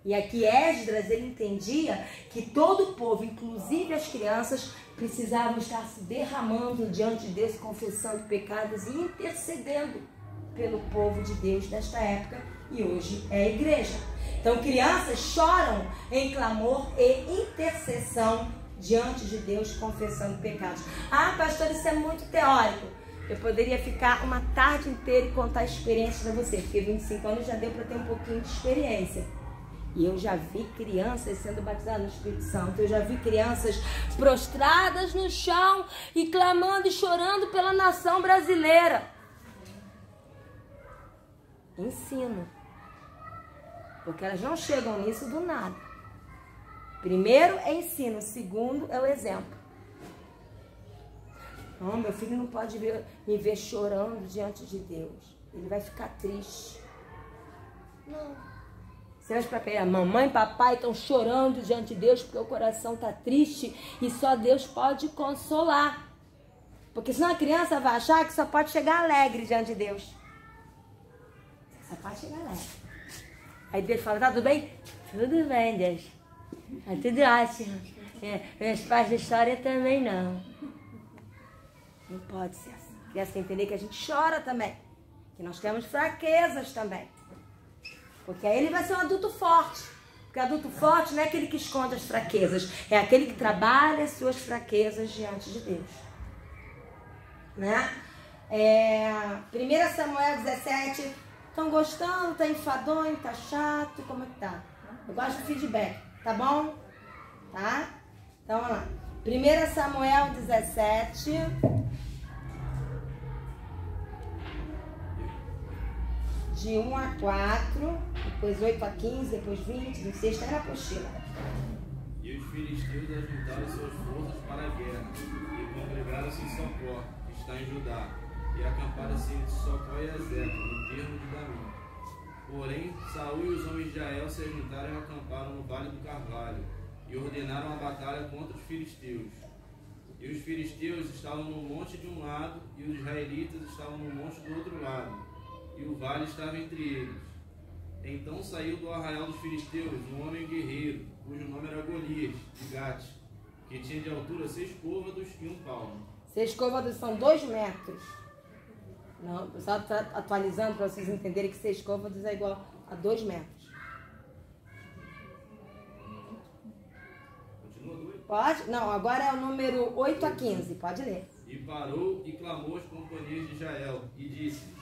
E aqui Esdras, ele entendia que todo o povo, inclusive as crianças, precisavam estar se derramando diante de Deus, confessando pecados e intercedendo pelo povo de Deus nesta época. E hoje é a igreja. Então crianças choram em clamor e intercessão diante de Deus, confessando pecados. Pastor, isso é muito teórico. Eu poderia ficar uma tarde inteira e contar experiências para você, porque 25 anos já deu para ter um pouquinho de experiência. E eu já vi crianças sendo batizadas no Espírito Santo. Eu já vi crianças prostradas no chão e clamando e chorando pela nação brasileira. Ensino. Porque elas não chegam nisso do nada. Primeiro é ensino, segundo é o exemplo. Não, meu filho não pode me ver chorando diante de Deus. Ele vai ficar triste. Não. Você vai para a mamãe e papai estão chorando diante de Deus porque o coração está triste e só Deus pode consolar. Porque senão a criança vai achar que só pode chegar alegre diante de Deus. Só pode chegar alegre. Aí Deus fala, tá tudo bem? Tudo bem, Deus. Tá tudo ótimo. Meus pais não choram também, não. Não pode ser assim. Criança tem que entender que a gente chora também. Que nós temos fraquezas também. Porque aí ele vai ser um adulto forte. Porque adulto forte não é aquele que esconde as fraquezas. É aquele que trabalha as suas fraquezas diante de Deus. Né? 1 Samuel 17. Estão gostando? Tá enfadonho? Tá chato? Como é que tá? Eu gosto de feedback. Tá bom? Tá? Então, vamos lá. 1 Samuel 17. De 1 a 4, depois 8 a 15, depois 20, 26, está na apostila. E os filisteus ajuntaram suas forças para a guerra, e congregaram-se em Socó, que está em Judá, e acamparam-se entre Socó e Azeca, no termo de Damim. Porém, Saul e os homens de Israel se ajuntaram e acamparam no Vale do Carvalho, e ordenaram a batalha contra os filisteus. E os filisteus estavam no monte de um lado, e os israelitas estavam no monte do outro lado, e o vale estava entre eles. Então saiu do arraial dos filisteus um homem guerreiro, cujo nome era Golias, de Gate, que tinha de altura 6 côvados e 1 palmo. 6 côvados são 2 metros. Não, o pessoal está atualizando para vocês entenderem que 6 côvados é igual a 2 metros. Continua doido? Pode? Não, agora é o número 8 a 15. Pode ler. E parou e clamou às companhias de Israel, e disse: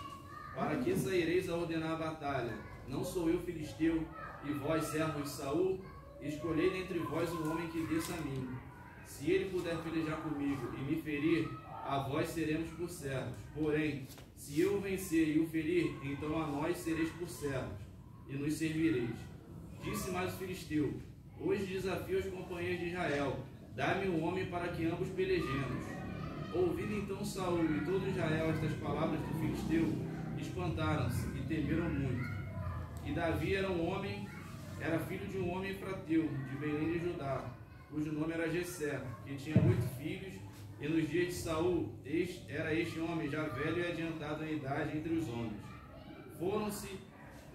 Para que saireis a ordenar a batalha? Não sou eu filisteu, e vós, servos de Saul? Escolhei dentre vós um homem que desça a mim. Se ele puder pelejar comigo e me ferir, a vós seremos por servos. Porém, se eu o vencer e o ferir, então a nós sereis por servos, e nos servireis. Disse mais o filisteu: Hoje desafio as companhias de Israel, dá-me um homem para que ambos pelejemos. Ouvindo então Saul e todo Israel estas palavras do filisteu, espantaram-se e temeram muito. E Davi era filho de um homem efrateu, de Belém de Judá, cujo nome era Jessé, que tinha 8 filhos, e nos dias de Saul, era este homem já velho e adiantado em idade entre os homens. Foram-se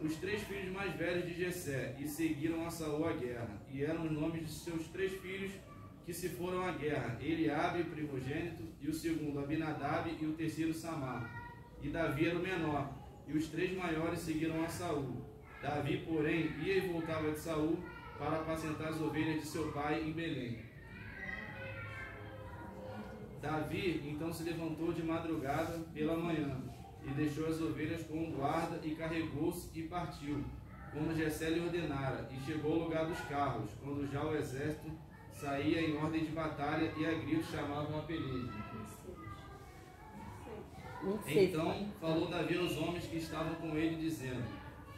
os 3 filhos mais velhos de Jessé, e seguiram a Saul à guerra, e eram os nomes de seus 3 filhos que se foram à guerra: Eliabe, primogênito, e o segundo Abinadab, e o terceiro Samar. E Davi era o menor, e os 3 maiores seguiram a Saul. Davi, porém, ia e voltava de Saul para apacentar as ovelhas de seu pai em Belém. Davi então se levantou de madrugada pela manhã, e deixou as ovelhas com um guarda, e carregou-se e partiu, como Jessé lhe ordenara, e chegou ao lugar dos carros, quando já o exército saía em ordem de batalha, e a gritos chamavam a peleja. Então falou Davi aos homens que estavam com ele, dizendo: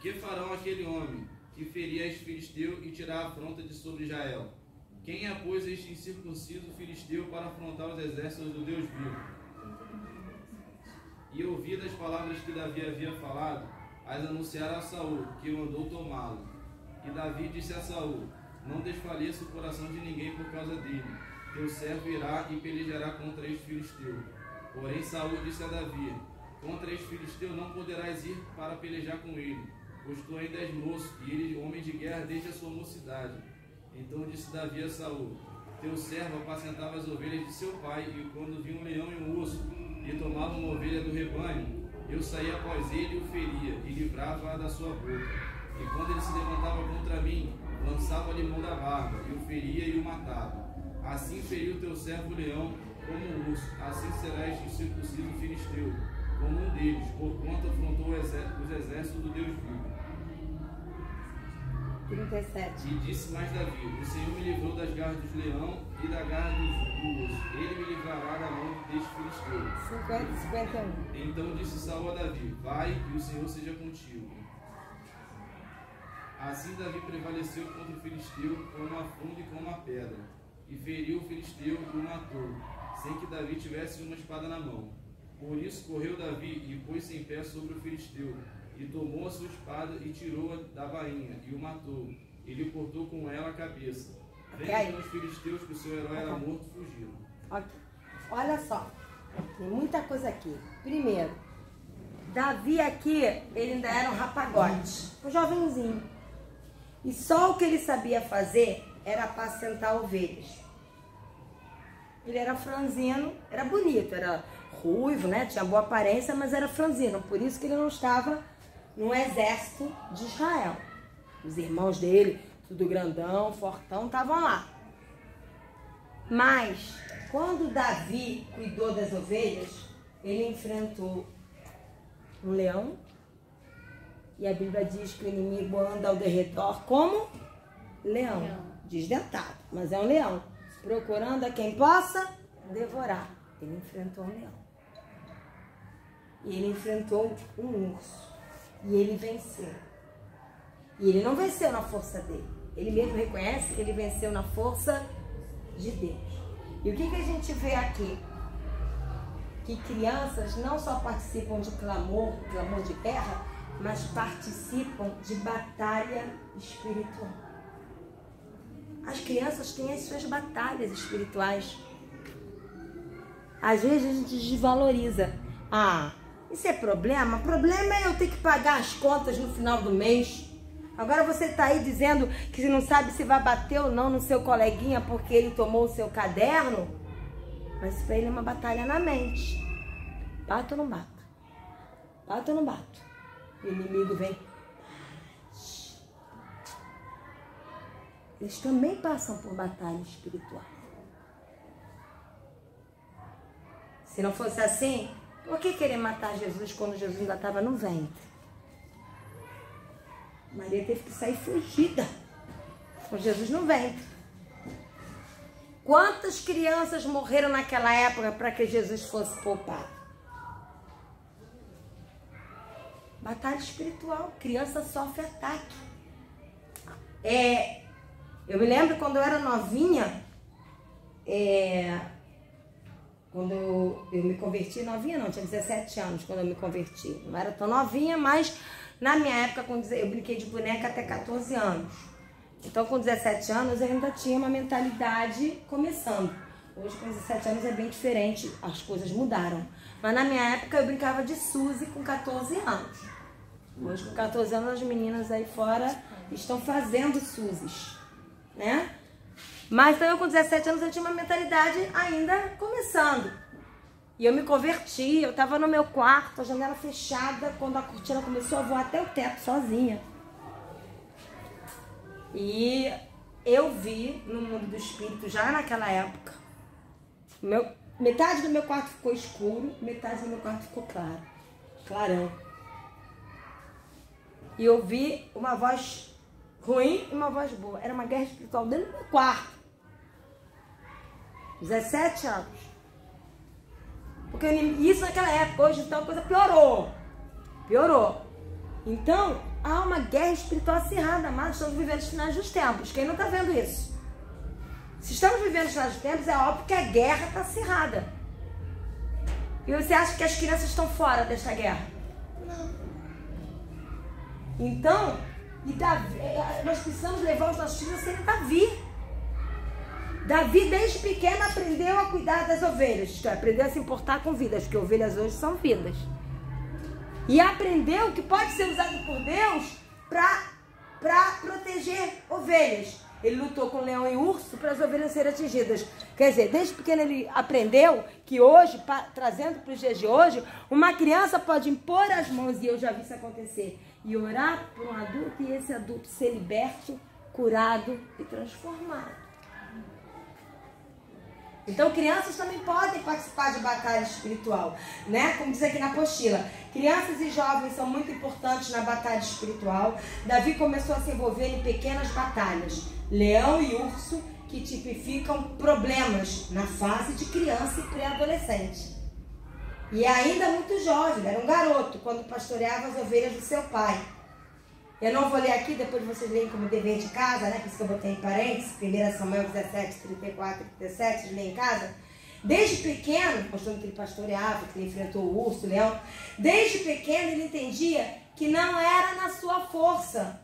Que farão aquele homem que feria este filisteu e tirar a afronta de sobre Israel? Quem é, pois, este incircunciso filisteu para afrontar os exércitos do Deus vivo? E ouvidas as palavras que Davi havia falado, as anunciaram a Saul, que mandou tomá-lo. E Davi disse a Saul: Não desfaleça o coração de ninguém por causa dele. Teu servo irá e pelejará contra este filisteu. Porém Saul disse a Davi: Contra este filisteu não poderás ir para pelejar com ele, pois tu ainda és moço, e ele homem de guerra desde a sua mocidade. Então disse Davi a Saul: Teu servo apacentava as ovelhas de seu pai, e quando vinha um leão e um urso, e tomava uma ovelha do rebanho, eu saía após ele e o feria, e livrava-a da sua boca. E quando ele se levantava contra mim, lançava-lhe mão da barba, e o feria e o matava. Assim feriu teu servo o leão como um urso, assim será este circunciso filisteu, como um deles, porquanto afrontou os exércitos do Deus vivo. 37. E disse mais Davi: O Senhor me livrou das garras do leão e da garra do urso. Ele me livrará da mão deste filisteu. 50 e 51. Então disse Saul a Davi: Vai, e o Senhor seja contigo. Assim Davi prevaleceu contra o filisteu com uma funda e com uma pedra, e feriu o filisteu e o matou, sem que Davi tivesse uma espada na mão. Por isso correu Davi e pôs-se em pé sobre o filisteu, e tomou a sua espada e tirou-a da bainha, e o matou, e lhe cortou com ela a cabeça. Vendo os filisteus que o seu herói era morto, fugiram. Okay. Olha só, tem muita coisa aqui. Primeiro, Davi aqui, ele ainda era um rapagote, um jovenzinho. E só o que ele sabia fazer era apacentar ovelhas. Ele era franzino, era bonito, era ruivo, né? Tinha boa aparência, mas era franzino. Por isso que ele não estava no exército de Israel. Os irmãos dele, tudo grandão, fortão, estavam lá. Mas, quando Davi cuidou das ovelhas, ele enfrentou um leão. E a Bíblia diz que o inimigo anda ao derredor como leão. Desdentado, mas é um leão. Procurando a quem possa devorar. Ele enfrentou um leão. E ele enfrentou um urso. E ele venceu. E ele não venceu na força dele. Ele mesmo reconhece que ele venceu na força de Deus. E o que a gente vê aqui? Que crianças não só participam de clamor de guerra, mas participam de batalha espiritual. As crianças têm as suas batalhas espirituais. Às vezes a gente desvaloriza. Ah, isso é problema? Problema é eu ter que pagar as contas no final do mês. Agora você está aí dizendo que não sabe se vai bater ou não no seu coleguinha porque ele tomou o seu caderno. Mas isso para ele é uma batalha na mente. Bato ou não bato? Bato ou não bato? O inimigo vem. Eles também passam por batalha espiritual. Se não fosse assim, por que querer matar Jesus quando Jesus ainda estava no ventre? Maria teve que sair fugida com Jesus no ventre. Quantas crianças morreram naquela época para que Jesus fosse poupado? Batalha espiritual. Criança sofre ataque. Eu me lembro quando eu era novinha, quando eu me converti, novinha não, tinha 17 anos quando eu me converti. Não era tão novinha, mas na minha época eu brinquei de boneca até 14 anos. Então com 17 anos eu ainda tinha uma mentalidade começando. Hoje com 17 anos é bem diferente, as coisas mudaram. Mas na minha época eu brincava de Suzy com 14 anos. Hoje com 14 anos as meninas aí fora estão fazendo Suzys, né? Mas então eu com 17 anos eu tinha uma mentalidade ainda começando. E eu me converti, eu estava no meu quarto, a janela fechada, quando a cortina começou a voar até o teto sozinha. E eu vi no mundo do espírito já naquela época. Metade do meu quarto ficou escuro, metade do meu quarto ficou claro. Clarão. E eu vi uma voz ruim e uma voz boa. Era uma guerra espiritual dentro do meu quarto. 17 anos. Porque isso naquela época, hoje então a coisa piorou. Piorou. Então, há uma guerra espiritual acirrada, mas estamos vivendo os finais dos tempos. Quem não está vendo isso? Se estamos vivendo os finais dos tempos, é óbvio que a guerra está acirrada. E você acha que as crianças estão fora desta guerra? Não. Então, nós precisamos levar os nossos filhos a serem Davi. Davi, desde pequeno, aprendeu a cuidar das ovelhas. Isto é, aprendeu a se importar com vidas, porque ovelhas hoje são vidas. E aprendeu que pode ser usado por Deus para proteger ovelhas. Ele lutou com leão e urso para as ovelhas serem atingidas. Quer dizer, desde pequeno ele aprendeu que hoje, trazendo para os dias de hoje, uma criança pode impor as mãos, e eu já vi isso acontecer, e orar por um adulto e esse adulto ser liberto, curado e transformado. Então, crianças também podem participar de batalha espiritual, né? Como diz aqui na apostila, crianças e jovens são muito importantes na batalha espiritual. Davi começou a se envolver em pequenas batalhas, leão e urso, que tipificam problemas na fase de criança e pré-adolescente. E ainda muito jovem, era um garoto, quando pastoreava as ovelhas do seu pai. Eu não vou ler aqui, depois vocês leem como dever de casa, né? Por isso que eu botei em parênteses, 1 Samuel 17, 34 e 37, vocês leem em casa. Desde pequeno, mostrando que ele pastoreava, que ele enfrentou o urso, o leão. Desde pequeno ele entendia que não era na sua força,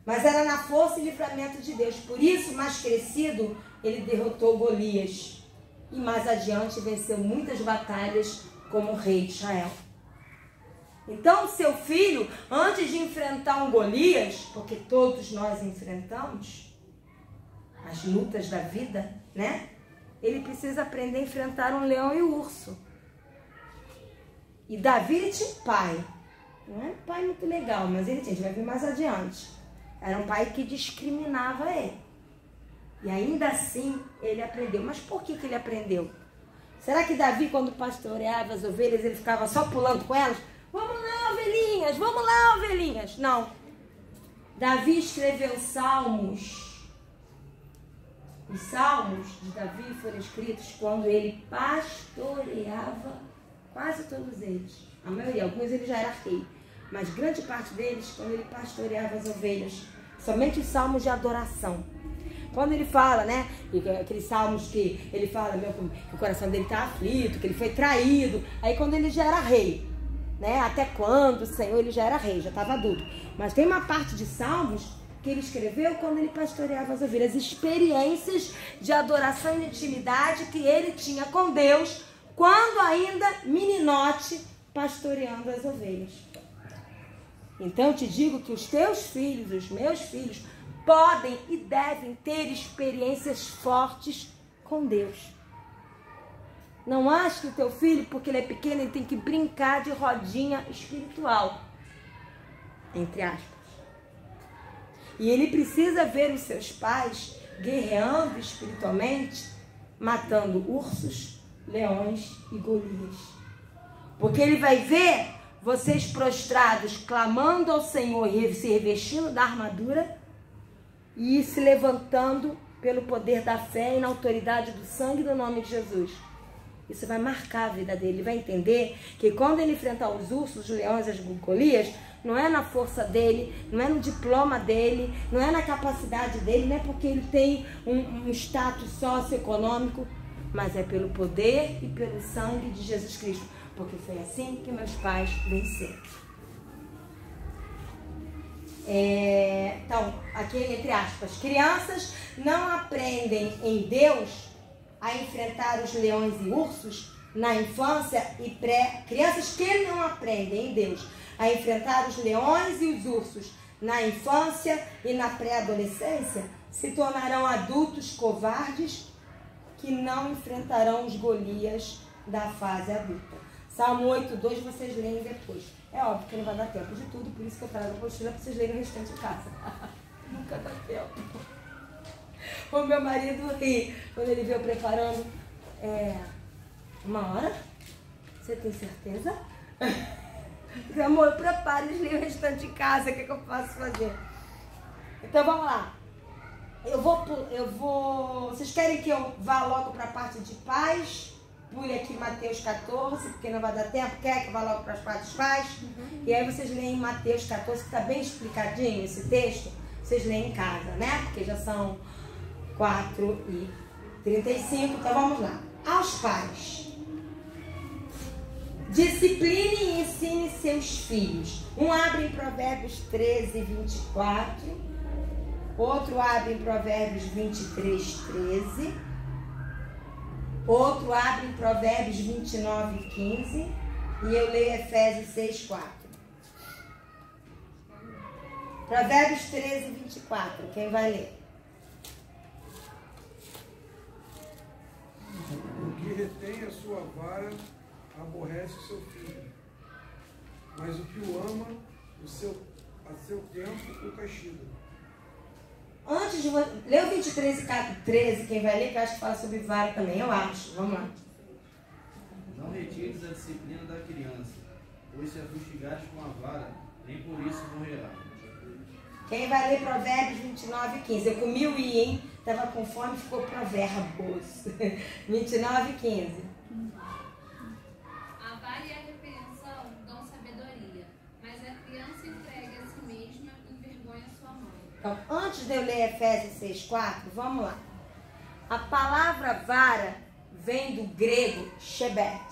mas era na força e livramento de Deus. Por isso, mais crescido, ele derrotou Golias. E mais adiante venceu muitas batalhas como rei de Israel. Então, seu filho, antes de enfrentar um Golias, porque todos nós enfrentamos as lutas da vida, né? Ele precisa aprender a enfrentar um leão e um urso. E Davi, ele tinha um pai. Não é um pai muito legal, mas ele tinha, a gente vai ver mais adiante. Era um pai que discriminava ele. E ainda assim, ele aprendeu. Mas por que ele aprendeu? Será que Davi, quando pastoreava as ovelhas, ele ficava só pulando com elas? Vamos lá, ovelhinhas, vamos lá, ovelhinhas. Não. Davi escreveu salmos. Os salmos de Davi foram escritos quando ele pastoreava quase todos eles. A maioria, alguns ele já era rei. Mas grande parte deles, quando ele pastoreava as ovelhas. Somente os salmos de adoração. Quando ele fala, né, aqueles salmos que ele fala que o coração dele está aflito, que ele foi traído. Aí quando ele já era rei, né, até quando o Senhor ele já era rei, já estava adulto. Mas tem uma parte de salmos que ele escreveu quando ele pastoreava as ovelhas. Experiências de adoração e intimidade que ele tinha com Deus quando ainda meninote pastoreando as ovelhas. Então eu te digo que os teus filhos, os meus filhos, podem e devem ter experiências fortes com Deus. Não ache que o teu filho, porque ele é pequeno, ele tem que brincar de rodinha espiritual. Entre aspas. E ele precisa ver os seus pais guerreando espiritualmente, matando ursos, leões e Golias. Porque ele vai ver vocês prostrados, clamando ao Senhor e se revestindo da armadura e se levantando pelo poder da fé e na autoridade do sangue do nome de Jesus. Isso vai marcar a vida dele. Ele vai entender que quando ele enfrentar os ursos, os leões, as Golias, não é na força dele, não é no diploma dele, não é na capacidade dele, não é porque ele tem um status socioeconômico, mas é pelo poder e pelo sangue de Jesus Cristo. Porque foi assim que meus pais venceram. Então, aqui entre aspas, crianças não aprendem em Deus a enfrentar os leões e ursos na infância e crianças que não aprendem em Deus a enfrentar os leões e os ursos na infância e na pré-adolescência se tornarão adultos covardes que não enfrentarão os Golias da fase adulta. Salmo 8:2 vocês leem depois. É óbvio que não vai dar tempo de tudo, por isso que eu trago a apostila para vocês lerem o restante de casa. Nunca dá tempo. O meu marido ri quando ele veio preparando. 1 hora? Você tem certeza? Meu amor, prepare e leia o restante de casa, o que eu posso fazer? Então vamos lá. Eu vou. Vocês querem que eu vá logo para a parte de pais? Pule aqui Mateus 14, porque não vai dar tempo. Quer que eu vá logo para as partes de pais? E aí vocês leem Mateus 14, que está bem explicadinho esse texto. Vocês leem em casa, né? Porque já são 4h35. Então vamos lá. Aos pais. Discipline e ensine seus filhos. Um abre em Provérbios 13:24. Outro abre em Provérbios 23:13. Outro abre em Provérbios 29:15. E eu leio Efésios 6:4. Provérbios 13:24. Quem vai ler? O que retém a sua vara aborrece o seu filho, mas o que o ama, a seu tempo o castiga. Antes de você... Lê o 23:13, quem vai ler, que eu acho que fala sobre vara também, eu acho. Vamos lá. Não retires a disciplina da criança, pois se a fustigares com a vara, nem por isso morrerá. Quem vai ler Provérbios 29:15? Eu comi o i, hein? Estava com fome, ficou Provérbios. 29:15. A vara e a repreensão dão sabedoria, mas a criança entregue a si mesma envergonha sua mãe. Então, antes de eu ler Efésios 6:4, vamos lá. A palavra vara vem do grego shebet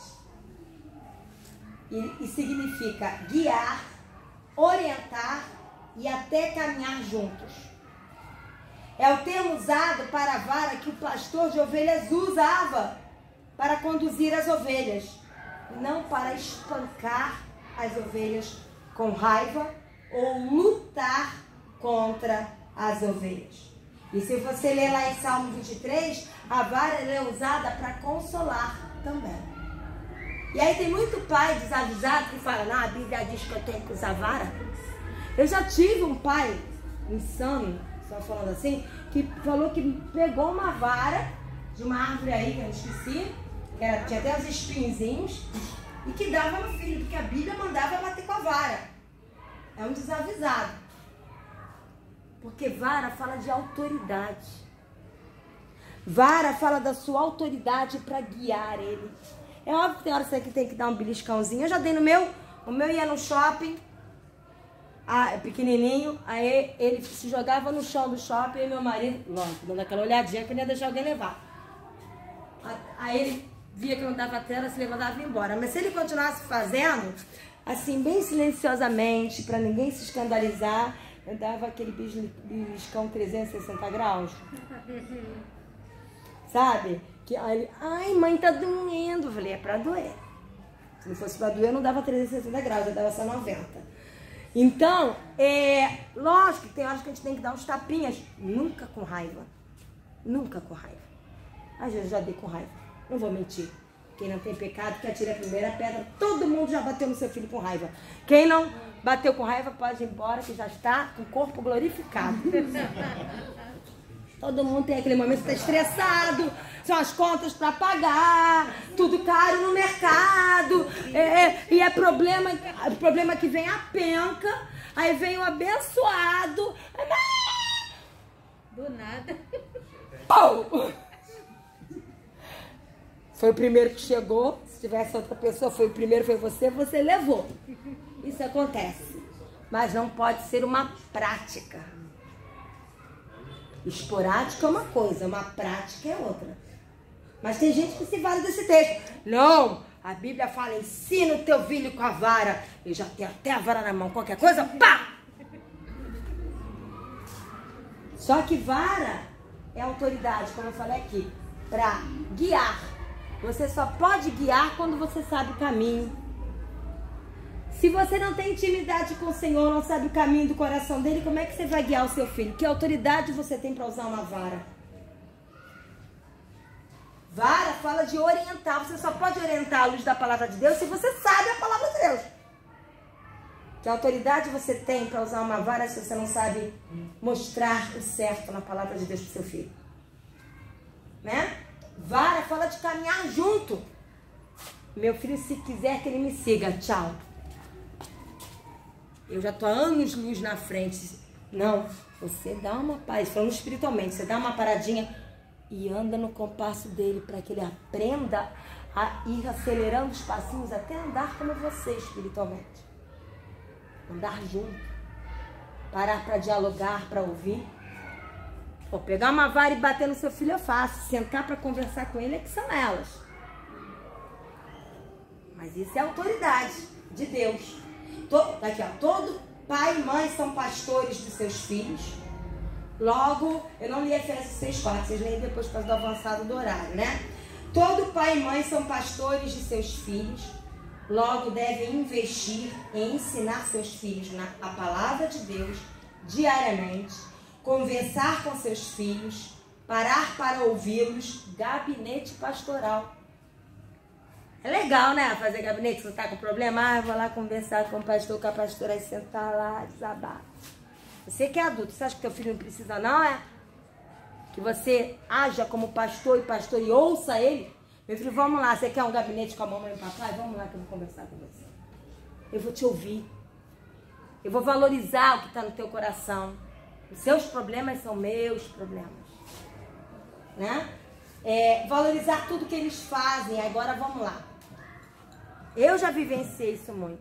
e significa guiar, orientar e até caminhar juntos. É o termo usado para a vara que o pastor de ovelhas usava para conduzir as ovelhas, não para espancar as ovelhas com raiva ou lutar contra as ovelhas. E se você ler lá em Salmo 23, a vara é usada para consolar também. E aí tem muito pai desavisado que fala, não, a Bíblia diz que eu tenho que usar vara. Eu já tive um pai insano, só falando assim, que falou que pegou uma vara de uma árvore aí, que eu esqueci, que era, tinha até os espinhozinhos, e que dava no filho, porque a Bíblia mandava bater com a vara. É um desavisado. Porque vara fala de autoridade. Vara fala da sua autoridade para guiar ele. É óbvio que tem hora que você tem que dar um beliscãozinho. Eu já dei no meu. O meu ia no shopping, pequenininho. Aí ele se jogava no chão do shopping e meu marido, lógico, dando aquela olhadinha que não ia deixar alguém levar. Aí ele via que não dava tela, se levantava e ia embora. Mas se ele continuasse fazendo, assim, bem silenciosamente, para ninguém se escandalizar, eu dava aquele beliscão 360 graus. Sabe? Que aí ele, ai mãe, tá doendo. Eu falei, é pra doer. Se não fosse pra doer, eu não dava 360 graus, eu dava só 90. Então, lógico que tem horas que a gente tem que dar uns tapinhas. Nunca com raiva. Nunca com raiva. Às vezes eu já dei com raiva. Não vou mentir. Quem não tem pecado, que atire a primeira pedra. Todo mundo já bateu no seu filho com raiva. Quem não bateu com raiva, pode ir embora, que já está com o corpo glorificado. Todo mundo tem aquele momento que está estressado, são as contas para pagar, tudo caro no mercado, e é problema que vem a penca, aí vem o abençoado, do nada. Pau! Foi o primeiro que chegou, se tivesse outra pessoa, foi o primeiro, foi você levou. Isso acontece, mas não pode ser uma prática. Esporádica é uma coisa, uma prática é outra. Mas tem gente que se vale desse texto. Não, a Bíblia fala, ensina o teu filho com a vara. Eu já tenho até a vara na mão, qualquer coisa, pá! Só que vara é autoridade, como eu falei aqui, para guiar. Você só pode guiar quando você sabe o caminho. Se você não tem intimidade com o Senhor, não sabe o caminho do coração dele, como é que você vai guiar o seu filho? Que autoridade você tem para usar uma vara? Vara fala de orientar. Você só pode orientar a luz da palavra de Deus se você sabe a palavra de Deus. Que autoridade você tem para usar uma vara se você não sabe mostrar o certo na palavra de Deus para o seu filho? Né? Vara fala de caminhar junto. Meu filho, se quiser que ele me siga, tchau. Eu já tô há anos-luz na frente. Não, você dá uma paz, falando espiritualmente, você dá uma paradinha e anda no compasso dele para que ele aprenda a ir acelerando os passinhos até andar como você espiritualmente. Andar junto. Parar para dialogar, para ouvir. Pô, pegar uma vara e bater no seu filho é fácil. Sentar para conversar com ele é que são elas. Mas isso é autoridade de Deus. Aqui, ó, todo pai e mãe são pastores dos seus filhos. Logo, eu não li Efésios 6:4, vocês leem depois por causa do avançado do horário, né? Todo pai e mãe são pastores de seus filhos. Logo, devem investir em ensinar seus filhos a palavra de Deus diariamente, conversar com seus filhos, parar para ouvi-los, gabinete pastoral. É legal, né? Fazer gabinete, se você tá com problema, eu vou lá conversar com o pastor, com a pastora, aí sentar lá, desabar. Você que é adulto, você acha que teu filho não precisa não, é? Que você haja como pastor e ouça ele. Meu filho, vamos lá, você quer um gabinete com a mamãe e o papai? Vamos lá que eu vou conversar com você. Eu vou te ouvir. Eu vou valorizar o que está no teu coração. Os seus problemas são meus problemas. Né? Valorizar tudo que eles fazem. Agora vamos lá. Eu já vivenciei isso muito.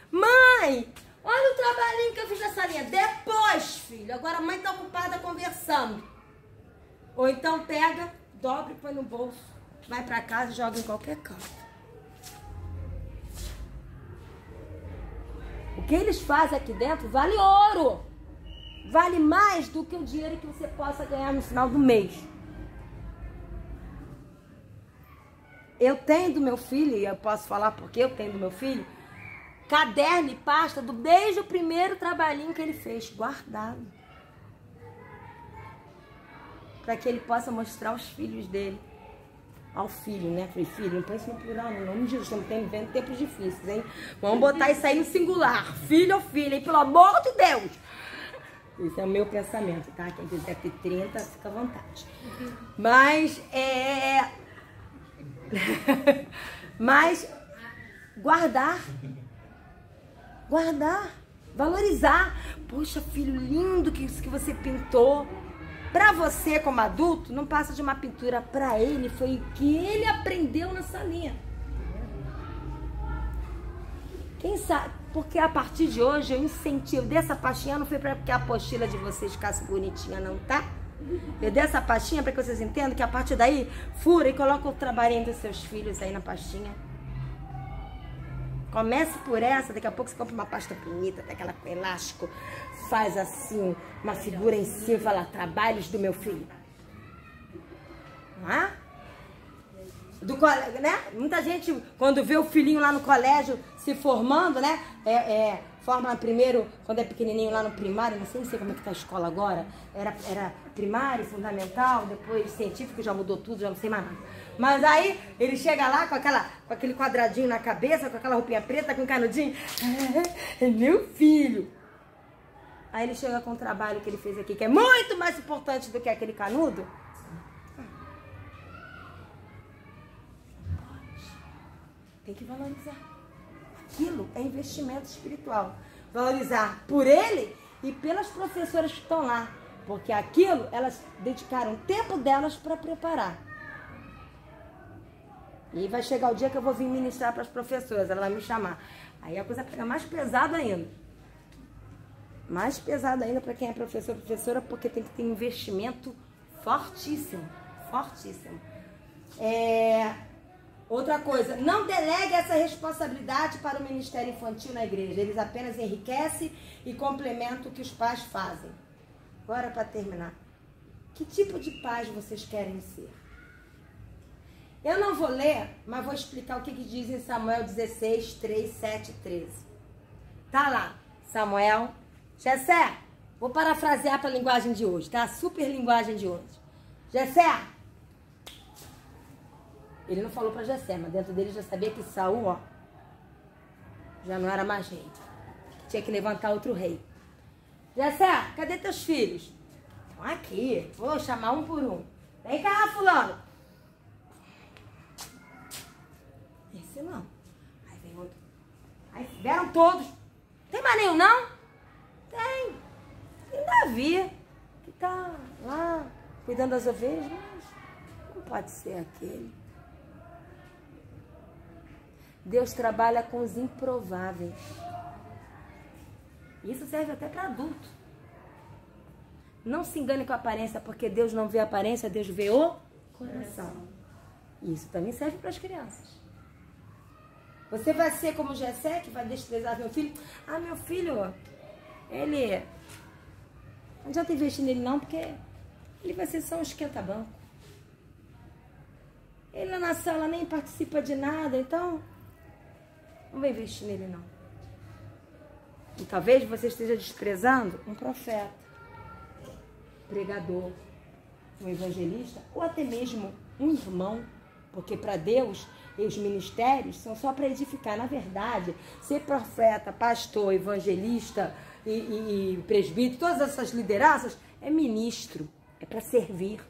Mãe, olha o trabalhinho que eu fiz nessa linha. Depois, filho. Agora a mãe está ocupada conversando. Ou então pega, dobra e põe no bolso. Vai para casa e joga em qualquer canto. O que eles fazem aqui dentro vale ouro. Vale mais do que o dinheiro que você possa ganhar no final do mês. Eu tenho do meu filho, e eu posso falar porque eu tenho do meu filho, caderno e pasta desde o primeiro trabalhinho que ele fez, guardado. Para que ele possa mostrar aos filhos dele. Ao filho, né? Falei, filho, não põe isso no plural, no nome de Jesus, estamos vivendo tempos difíceis, hein? Vamos botar isso aí no singular, filho ou filha, hein? Pelo amor de Deus! Esse é o meu pensamento, tá? Quem quiser ter 30, fica à vontade. Mas, Mas, guardar, valorizar. Poxa, filho, lindo que isso que você pintou. Para você, como adulto, não passa de uma pintura. Para ele, foi o que ele aprendeu na salinha. Quem sabe? Porque a partir de hoje, eu incentivo. Dessa pastinha não foi para que a apostila de vocês ficasse bonitinha, não, tá? Eu dei essa pastinha para que vocês entendam que a partir daí, fura e coloca o trabalhinho dos seus filhos aí na pastinha. Comece por essa, daqui a pouco você compra uma pasta bonita, daquela com elástico, faz assim, uma figura em cima, fala, trabalhos do meu filho. Não é? Né? Muita gente, quando vê o filhinho lá no colégio se formando, né? Forma primeiro, quando é pequenininho lá no primário, não sei como é que tá a escola agora, era primário, fundamental, depois científico, já mudou tudo, já não sei mais nada. Mas aí ele chega lá com aquele quadradinho na cabeça, com aquela roupinha preta, com um canudinho, é meu filho. Aí ele chega com o trabalho que ele fez aqui, que é muito mais importante do que aquele canudo. Tem que valorizar. Aquilo é investimento espiritual. Valorizar por ele e pelas professoras que estão lá. Porque aquilo, elas dedicaram o tempo delas para preparar. E vai chegar o dia que eu vou vir ministrar para as professoras. Ela vai me chamar. Aí a coisa pega mais pesada ainda. Mais pesada ainda para quem é professora, porque tem que ter um investimento fortíssimo. Fortíssimo. Outra coisa, não delegue essa responsabilidade para o ministério infantil na igreja. Eles apenas enriquecem e complementam o que os pais fazem. Agora, para terminar, que tipo de pais vocês querem ser? Eu não vou ler, mas vou explicar o que diz em Samuel 16, 3, 7 e 13. Tá lá, Samuel. Jessé, vou parafrasear para a linguagem de hoje, tá? Super linguagem de hoje. Jessé. Ele não falou para Jessé, mas dentro dele já sabia que Saul, ó, já não era mais rei. Tinha que levantar outro rei. Jessé, cadê teus filhos? Estão aqui. Vou chamar um por um. Vem cá, fulano. Esse não. Aí vem outro. Aí vieram todos. Tem mais nenhum, não? Tem. Tem Davi, que tá lá cuidando das ovelhas, mas não pode ser aquele. Deus trabalha com os improváveis. Isso serve até para adulto. Não se engane com a aparência, porque Deus não vê a aparência, Deus vê o coração. Isso também serve para as crianças. Você vai ser como Jessé, que vai desprezar meu filho. Ah, meu filho, ele... Não adianta investir nele não, porque ele vai ser só um esquenta-banco. Ele lá na sala nem participa de nada, então... Não vai investir nele, não. E talvez você esteja desprezando um profeta, pregador, um evangelista, ou até mesmo um irmão. Porque para Deus, os ministérios são só para edificar. Na verdade, ser profeta, pastor, evangelista e presbítero, todas essas lideranças, é ministro. É para servir.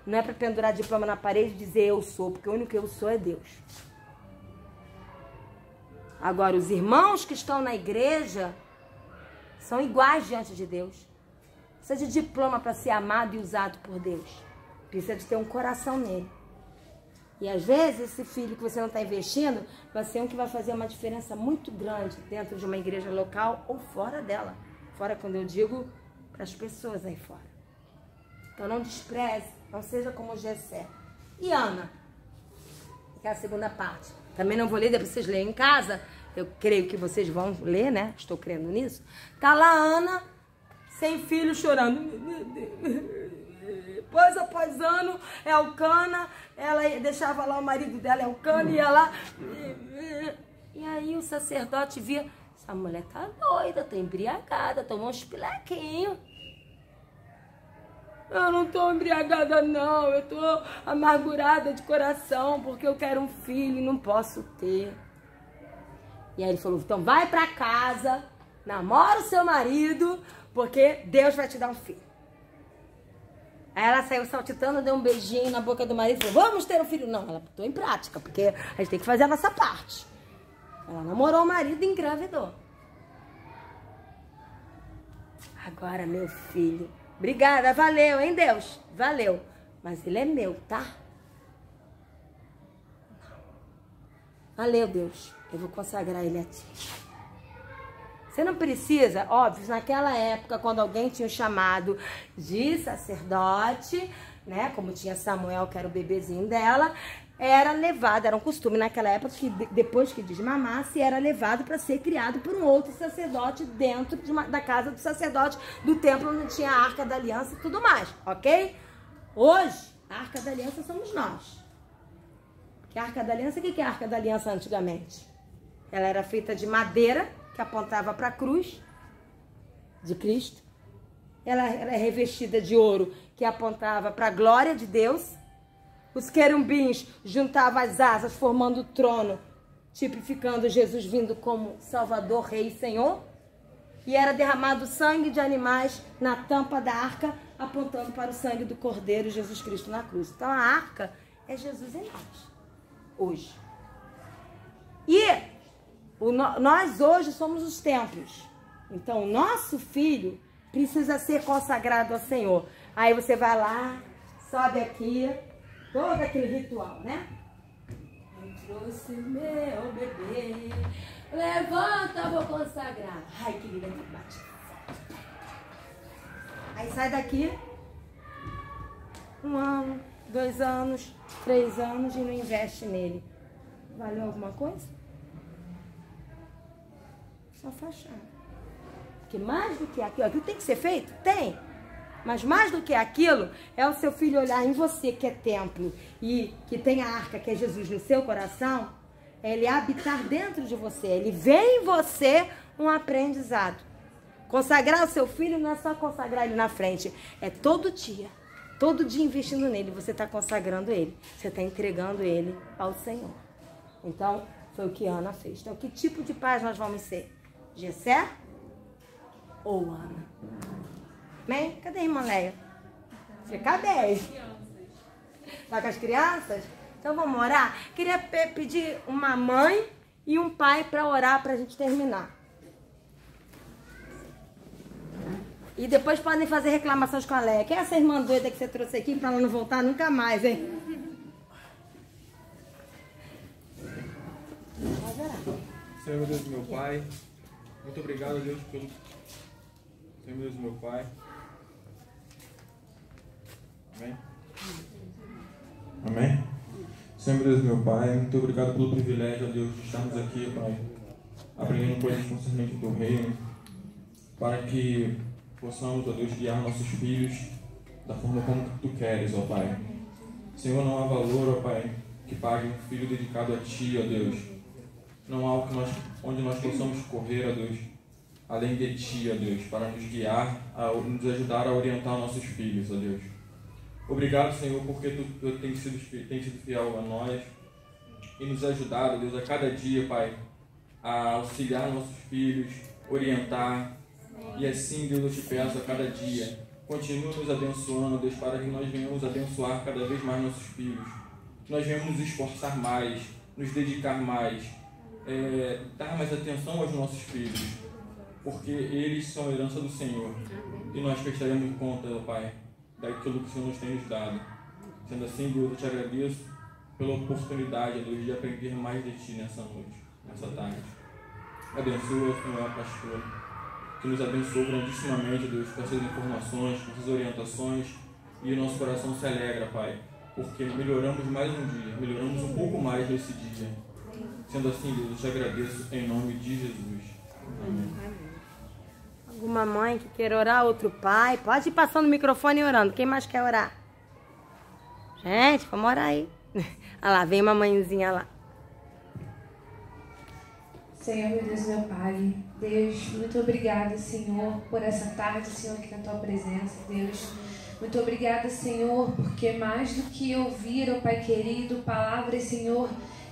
Não é para pendurar diploma na parede e dizer eu sou, porque o único que eu sou é Deus. Agora, os irmãos que estão na igreja são iguais diante de Deus. Precisa de diploma para ser amado e usado por Deus. Precisa de ter um coração nele. E às vezes esse filho que você não está investindo vai ser um que vai fazer uma diferença muito grande dentro de uma igreja local ou fora dela. Fora quando eu digo para as pessoas aí fora. Então não despreze, não seja como Jessé. E Ana, que é a segunda parte. Também não vou ler, depois vocês leem em casa. Eu creio que vocês vão ler, né? Estou crendo nisso. Tá lá Ana, sem filho, chorando. Pois após ano, Elcana, ela deixava lá o marido dela, Elcana, ia lá. E aí o sacerdote via, essa mulher tá doida, tá embriagada, tomou uns pilequinhos. Eu não tô embriagada, não. Eu tô amargurada de coração porque eu quero um filho e não posso ter. E aí ele falou, então vai pra casa, namora o seu marido, porque Deus vai te dar um filho. Aí ela saiu saltitando, deu um beijinho na boca do marido e falou, vamos ter um filho. Não, ela botou em prática, porque a gente tem que fazer a nossa parte. Ela namorou o marido e engravidou. Agora, meu filho... Obrigada, valeu, hein, Deus? Valeu. Mas ele é meu, tá? Valeu, Deus. Eu vou consagrar ele a ti. Você não precisa, óbvio, naquela época, quando alguém tinha o chamado de sacerdote, né? Como tinha Samuel, que era o bebezinho dela, era levado, era um costume naquela época que depois que desmamasse, era levado para ser criado por um outro sacerdote dentro da casa do sacerdote, do templo onde tinha a Arca da Aliança e tudo mais, ok? Hoje, a Arca da Aliança somos nós. Porque a Arca da Aliança, o que é a Arca da Aliança antigamente? Ela era feita de madeira, que apontava para a cruz de Cristo. Ela era revestida de ouro, que apontava para a glória de Deus. Os querubins juntavam as asas, formando o trono, tipificando Jesus vindo como Salvador, Rei e Senhor. E era derramado sangue de animais na tampa da arca, apontando para o sangue do Cordeiro Jesus Cristo na cruz. Então a arca é Jesus em nós, hoje. E nós hoje somos os templos. Então o nosso filho precisa ser consagrado ao Senhor. Aí você vai lá, sobe aqui... Todo aquele ritual, né? Eu trouxe meu bebê, levanta, vou consagrar. Ai, que linda que bate. Aí sai daqui, 1 ano, 2 anos, 3 anos e não investe nele. Valeu alguma coisa? Só fachada. Porque mais do que aquilo tem que ser feito? Tem. Mas mais do que aquilo, é o seu filho olhar em você, que é templo, e que tem a arca, que é Jesus, no seu coração, é ele habitar dentro de você. Ele vê em você um aprendizado. Consagrar o seu filho não é só consagrar ele na frente, é todo dia investindo nele, você está consagrando ele, você está entregando ele ao Senhor. Então, foi o que Ana fez. Então, que tipo de pais nós vamos ser? Jessé ou Ana? Amém? Cadê a irmã Leia? Fica bem. Tá com as crianças? Então vamos orar? Queria pedir uma mãe e um pai para orar para a gente terminar. E depois podem fazer reclamações com a Leia. Quem é essa irmã doida que você trouxe aqui para ela não voltar nunca mais, hein? Senhor, meu Deus, meu Pai, muito obrigado, Deus, pelo... Senhor, meu Deus, meu Pai. Amém? Amém? Senhor Deus, meu Pai, muito obrigado pelo privilégio, ó Deus, de estarmos aqui, Pai, aprendendo coisas concernentes do reino, para que possamos, ó Deus, guiar nossos filhos da forma como Tu queres, ó Pai. Senhor, não há valor, ó Pai, que pague um filho dedicado a Ti, ó Deus. Não há onde nós possamos correr, ó Deus, além de Ti, ó Deus, para nos guiar, nos ajudar a orientar nossos filhos, ó Deus. Obrigado, Senhor, porque Tu tem sido fiel a nós e nos ajudado, Deus, a cada dia, Pai, a auxiliar nossos filhos, orientar. E assim, Deus, eu te peço a cada dia, continua nos abençoando, Deus, para que nós venhamos abençoar cada vez mais nossos filhos. Que nós venhamos nos esforçar mais, nos dedicar mais, dar mais atenção aos nossos filhos, porque eles são a herança do Senhor. E nós prestaremos conta, Pai, daquilo que o Senhor nos tem nos dado. Sendo assim, Deus, eu te agradeço pela oportunidade, Deus, de aprender mais de Ti nessa noite, nessa tarde. Abençoa, Senhor, a pastora, que nos abençoou grandissimamente, Deus, com essas informações, com essas orientações, e o nosso coração se alegra, Pai, porque melhoramos mais um dia, melhoramos um pouco mais nesse dia. Sendo assim, Deus, eu te agradeço em nome de Jesus. Amém. Alguma mãe que queira orar, outro pai, pode ir passando o microfone e orando. Quem mais quer orar? Gente, vamos orar aí. Olha lá, vem uma mãezinha lá. Senhor, meu Deus, meu Pai, Deus, muito obrigada, Senhor, por essa tarde, Senhor, aqui na Tua presença, Deus. Muito obrigada, Senhor, porque mais do que ouvir, ó Pai querido, palavras, Senhor,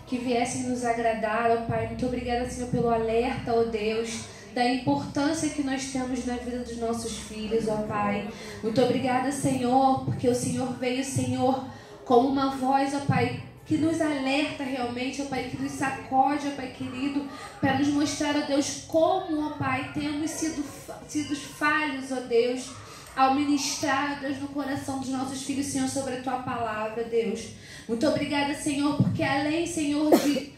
que viessem nos agradar, ó Pai. Muito obrigada, Senhor, pelo alerta, ó Deus, da importância que nós temos na vida dos nossos filhos, ó Pai. Muito obrigada, Senhor, porque o Senhor veio, Senhor, como uma voz, ó Pai, que nos alerta realmente, ó Pai, que nos sacode, ó Pai querido, para nos mostrar, ó Deus, como, ó Pai, temos sido falhos, ó Deus, ao ministrar, Deus, no coração dos nossos filhos, Senhor, sobre a Tua palavra, Deus. Muito obrigada, Senhor, porque além, Senhor, de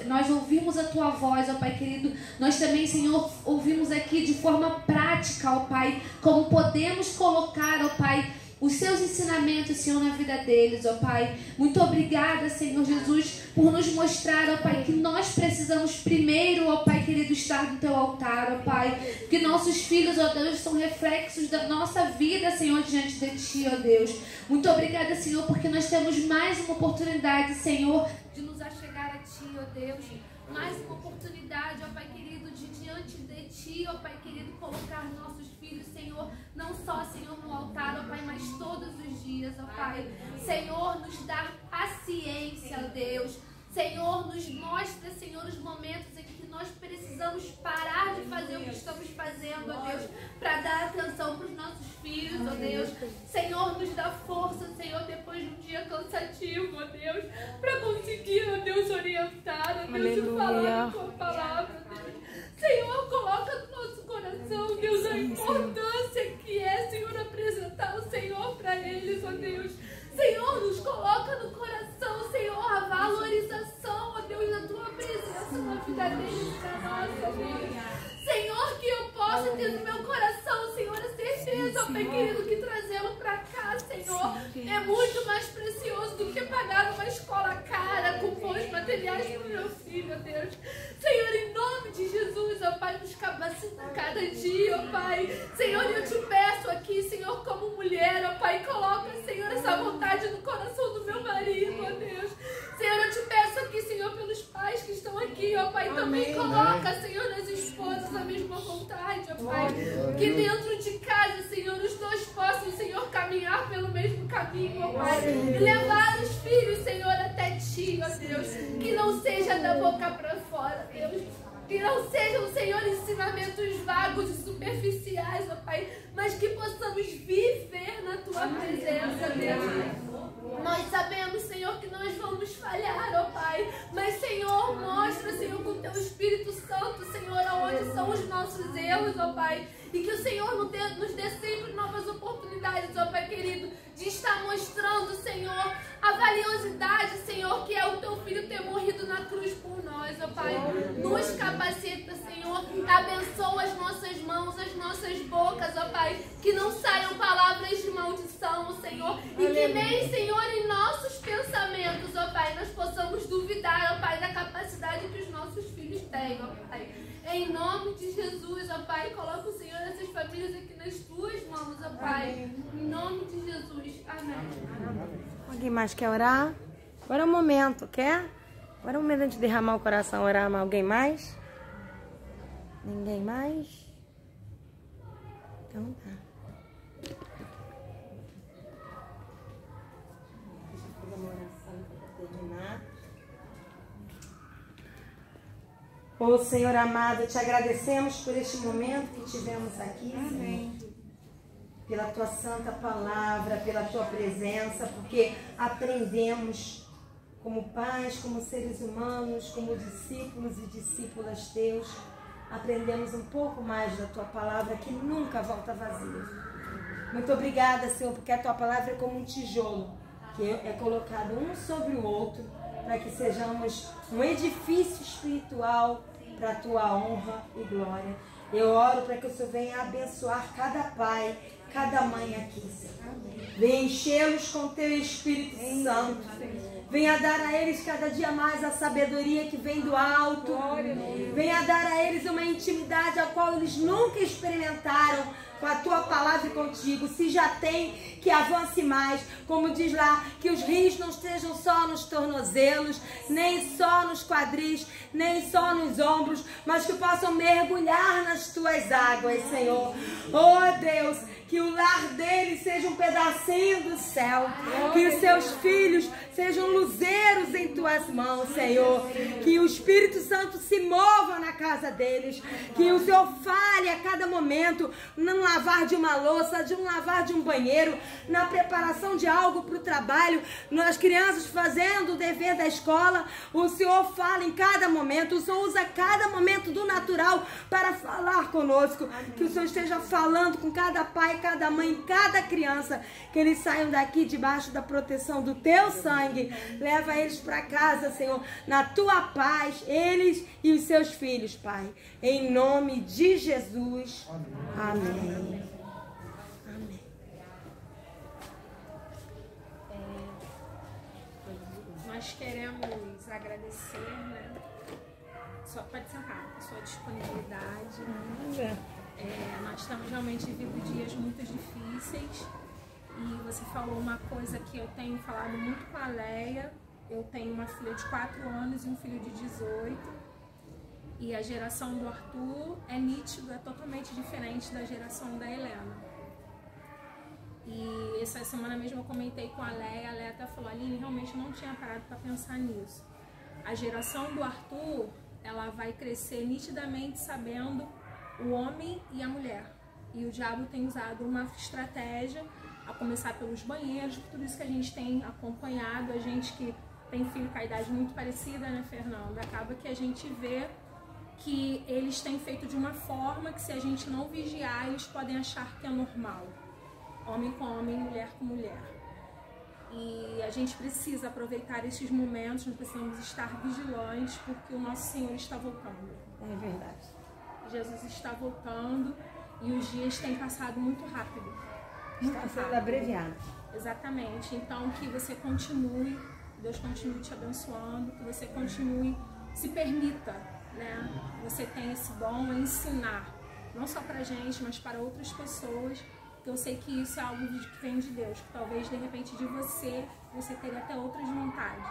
nós ouvimos a Tua voz, ó Pai querido, nós também, Senhor, ouvimos aqui de forma prática, ó Pai, como podemos colocar, ó Pai, os Seus ensinamentos, Senhor, na vida deles, ó Pai. Muito obrigada, Senhor Jesus, por nos mostrar, ó Pai, que nós precisamos primeiro, ó Pai querido, estar no Teu altar, ó Pai. Que nossos filhos, ó Deus, são reflexos da nossa vida, Senhor, diante de Ti, ó Deus. Muito obrigada, Senhor, porque nós temos mais uma oportunidade, Senhor, de nos achegar a Ti, ó Deus. Mais uma oportunidade, ó Pai querido, de diante de Ti, ó Pai querido, colocar nossos filhos, Senhor, não só, Senhor, no altar, ó Pai, mas todos os dias, ó Pai. Senhor, nos dá paciência, ó Deus. Senhor, nos mostra, Senhor, os momentos em que nós precisamos parar de fazer o que estamos fazendo, ó Deus, para dar atenção para os nossos filhos, ó Deus. Senhor, nos dá força, Senhor, depois de um dia cansativo, ó Deus, para conseguir, ó Deus, orientar, ó Deus, e falar a Tua palavra, ó Deus. Senhor, coloca no nosso coração, Deus, a importância que é, Senhor, apresentar o Senhor para eles, ó Deus. Senhor, nos coloca no coração, Senhor, a valorização, ó Deus, da Tua presença na vida deles e na nossa, Deus. Senhor, que eu possa ter no meu coração, Senhor, a certeza, ó Pai querido, que trazê-lo para cá, Senhor, é muito mais precioso do que pagar uma escola cara com bons materiais para o meu filho, ó Deus. Senhor, em nome de Jesus, ó Pai, nos capacita cada dia, ó Pai. Senhor, eu te peço aqui, Senhor, como mulher, ó Pai, coloca, Senhor, essa vontade no coração do meu marido, ó Deus. Senhor, eu te peço aqui, Senhor, pelos pais que estão aqui, ó Pai, também coloca, Senhor, nas esposas a mesma vontade, ó Pai. Que dentro de casa, Senhor, os dois possam, Senhor, caminhar pelo mesmo caminho, ó Pai. E levar os filhos, Senhor, até Ti, ó Deus. Que não seja da boca para fora, Deus. Que não sejam, Senhor, ensinamentos vagos e superficiais, ó Pai, mas que possamos viver na Tua presença, Deus. Nós sabemos, Senhor, que nós vamos falhar, ó Pai, mas, Senhor, mostra, Senhor, com o Teu Espírito Santo, Senhor, aonde são os nossos erros, ó Pai, e que o Senhor nos dê sempre novas oportunidades, ó Pai querido, de estar mostrando, Senhor, a valiosidade, Senhor, que é o Teu Filho ter morrido na cruz por nós, ó Pai. Nos capacita, Senhor, abençoa as nossas mãos, as nossas bocas, ó Pai, que não saiam palavras de maldição, Senhor, e que nem, Senhor, em nossos pensamentos, ó Pai, nós possamos duvidar, ó Pai, da capacidade que os nossos filhos têm, ó Pai. Em nome de Jesus, ó Pai, coloca o Senhor essas famílias aqui nas Tuas mãos, ó Pai. Em nome de Jesus. Amém. Alguém mais quer orar? Agora é o momento, quer? Agora é o momento de derramar o coração, orar. Alguém mais? Ninguém mais? Então tá. Deixa eu fazer uma oração para terminar. Ô Senhor amado, te agradecemos por este momento que tivemos aqui, Senhor. Pela Tua santa palavra, pela Tua presença, porque aprendemos como pais, como seres humanos, como discípulos e discípulas Teus, aprendemos um pouco mais da Tua palavra que nunca volta vazia. Muito obrigada, Senhor, porque a Tua palavra é como um tijolo, que é colocado um sobre o outro, para que sejamos um edifício espiritual para a Tua honra e glória. Eu oro para que o Senhor venha abençoar cada pai, cada mãe aqui, Senhor. Venha enchê-los com Teu Espírito Santo. Venha dar a eles cada dia mais a sabedoria que vem do alto. Venha dar a eles uma intimidade a qual eles nunca experimentaram, com a tua palavra e contigo. Se já tem, que avance mais. Como diz lá, que os rios não estejam só nos tornozelos, nem só nos quadris, nem só nos ombros, mas que possam mergulhar nas tuas águas, Senhor. Oh Deus, que o lar deles seja um pedacinho do céu, que os seus filhos sejam luzeiros em tuas mãos, Senhor, que o Espírito Santo se mova na casa deles, que o Senhor fale a cada momento, no lavar de uma louça, no lavar de um banheiro, na preparação de algo para o trabalho, nas crianças fazendo o dever da escola. O Senhor fala em cada momento, o Senhor usa cada momento do natural para falar conosco, que o Senhor esteja falando com cada pai, cada mãe, cada criança, que eles saiam daqui debaixo da proteção do teu sangue. Leva eles para casa, Senhor, na tua paz, eles e os seus filhos, Pai, em nome de Jesus. Amém. Amém. Nós queremos agradecer, né? Só pode sentar, a sua disponibilidade. Nós estamos realmente vivendo dias muito difíceis e você falou uma coisa que eu tenho falado muito com a Leia. Eu tenho uma filha de 4 anos e um filho de 18 e a geração do Arthur é nítido, é totalmente diferente da geração da Helena. E essa semana mesmo eu comentei com a Leia até falou: Aline, realmente não tinha parado para pensar nisso. A geração do Arthur, ela vai crescer nitidamente sabendo o homem e a mulher. E o diabo tem usado uma estratégia, a começar pelos banheiros, por tudo isso que a gente tem acompanhado, a gente que tem filho com a idade muito parecida, né, Fernanda? Acaba que a gente vê que eles têm feito de uma forma que, se a gente não vigiar, eles podem achar que é normal. Homem com homem, mulher com mulher. E a gente precisa aproveitar esses momentos, nós precisamos estar vigilantes, porque o nosso Senhor está voltando. É verdade. Jesus está voltando e os dias têm passado muito rápido. Está sendo abreviado. Exatamente. Então, que você continue, Deus continue te abençoando, que você continue, se permita, né? Você tem esse dom a ensinar, não só pra gente, mas para outras pessoas. Eu sei que isso é algo que vem de Deus, que talvez de repente de você teria até outras vontades,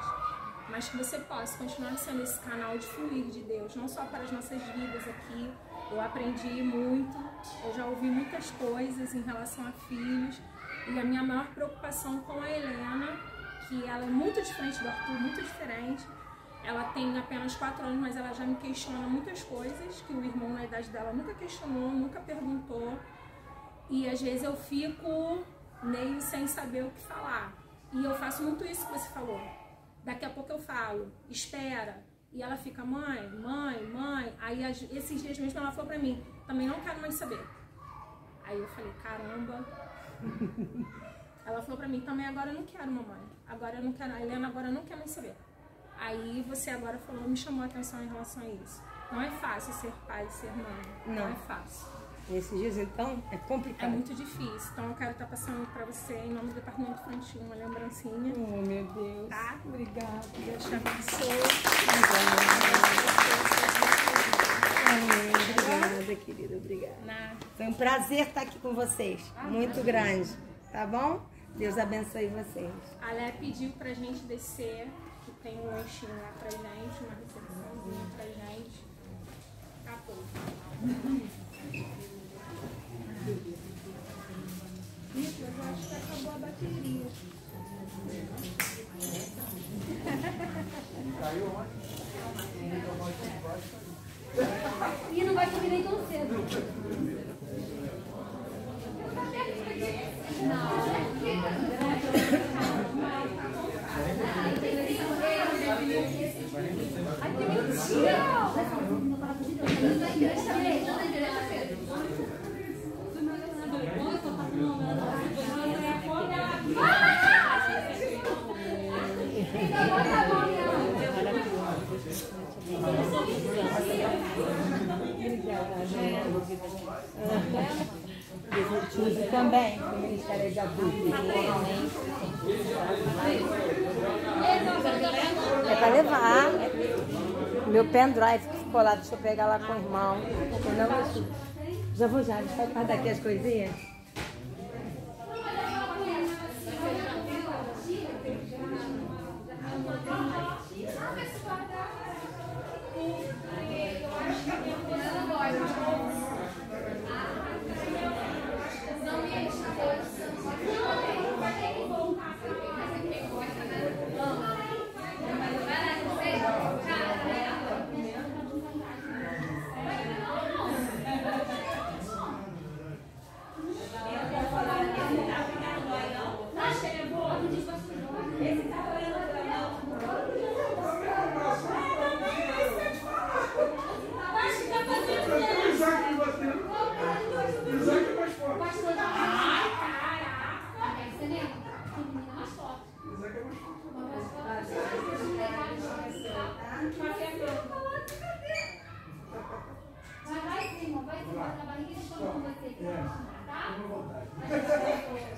mas que você possa continuar sendo esse canal de fluir de Deus, não só para as nossas vidas aqui. Eu aprendi muito, eu já ouvi muitas coisas em relação a filhos, e a minha maior preocupação com a Helena, que ela é muito diferente do Arthur, muito diferente. Ela tem apenas 4 anos, mas ela já me questiona muitas coisas que o irmão na idade dela nunca questionou, nunca perguntou. E às vezes eu fico meio sem saber o que falar. E eu faço muito isso que você falou. Daqui a pouco eu falo, espera. E ela fica, mãe, mãe, mãe. Aí esses dias mesmo ela falou pra mim, também não quero mais saber. Aí eu falei, caramba. Ela falou pra mim, também agora eu não quero, mamãe. Agora eu não quero, a Helena agora não quer mais saber. Aí você agora falou, me chamou a atenção em relação a isso. Não é fácil ser pai e ser mãe. Não é fácil. Nesses dias, então, é complicado. É muito difícil. Então, eu quero estar passando para você, em nome do Departamento Infantil, uma lembrancinha. Oh, meu Deus. Tá? Obrigada. Deus te abençoe. Obrigada, querida. Obrigada. Foi um prazer estar aqui com vocês. Muito grande. Tá bom? Deus abençoe vocês. A Lé pediu pra gente descer, que tem um lanchinho lá pra gente, uma recepçãozinha pra gente. Acabou. Isso, eu acho que acabou a bateria. Caiu onde? E não vai subir nem tão cedo. Ai, que mentira! Também, o Ministério de Adultos. É para levar. Meu pendrive que ficou lá, deixa eu pegar lá com o irmão. Já vou já, vai guardar aqui as coisinhas.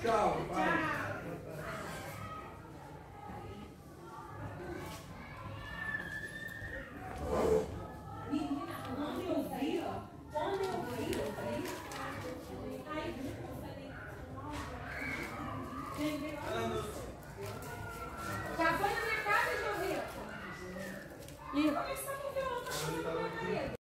Tchau, pai. Já foi na minha casa, Jovita? E começamos a ver outra coisa.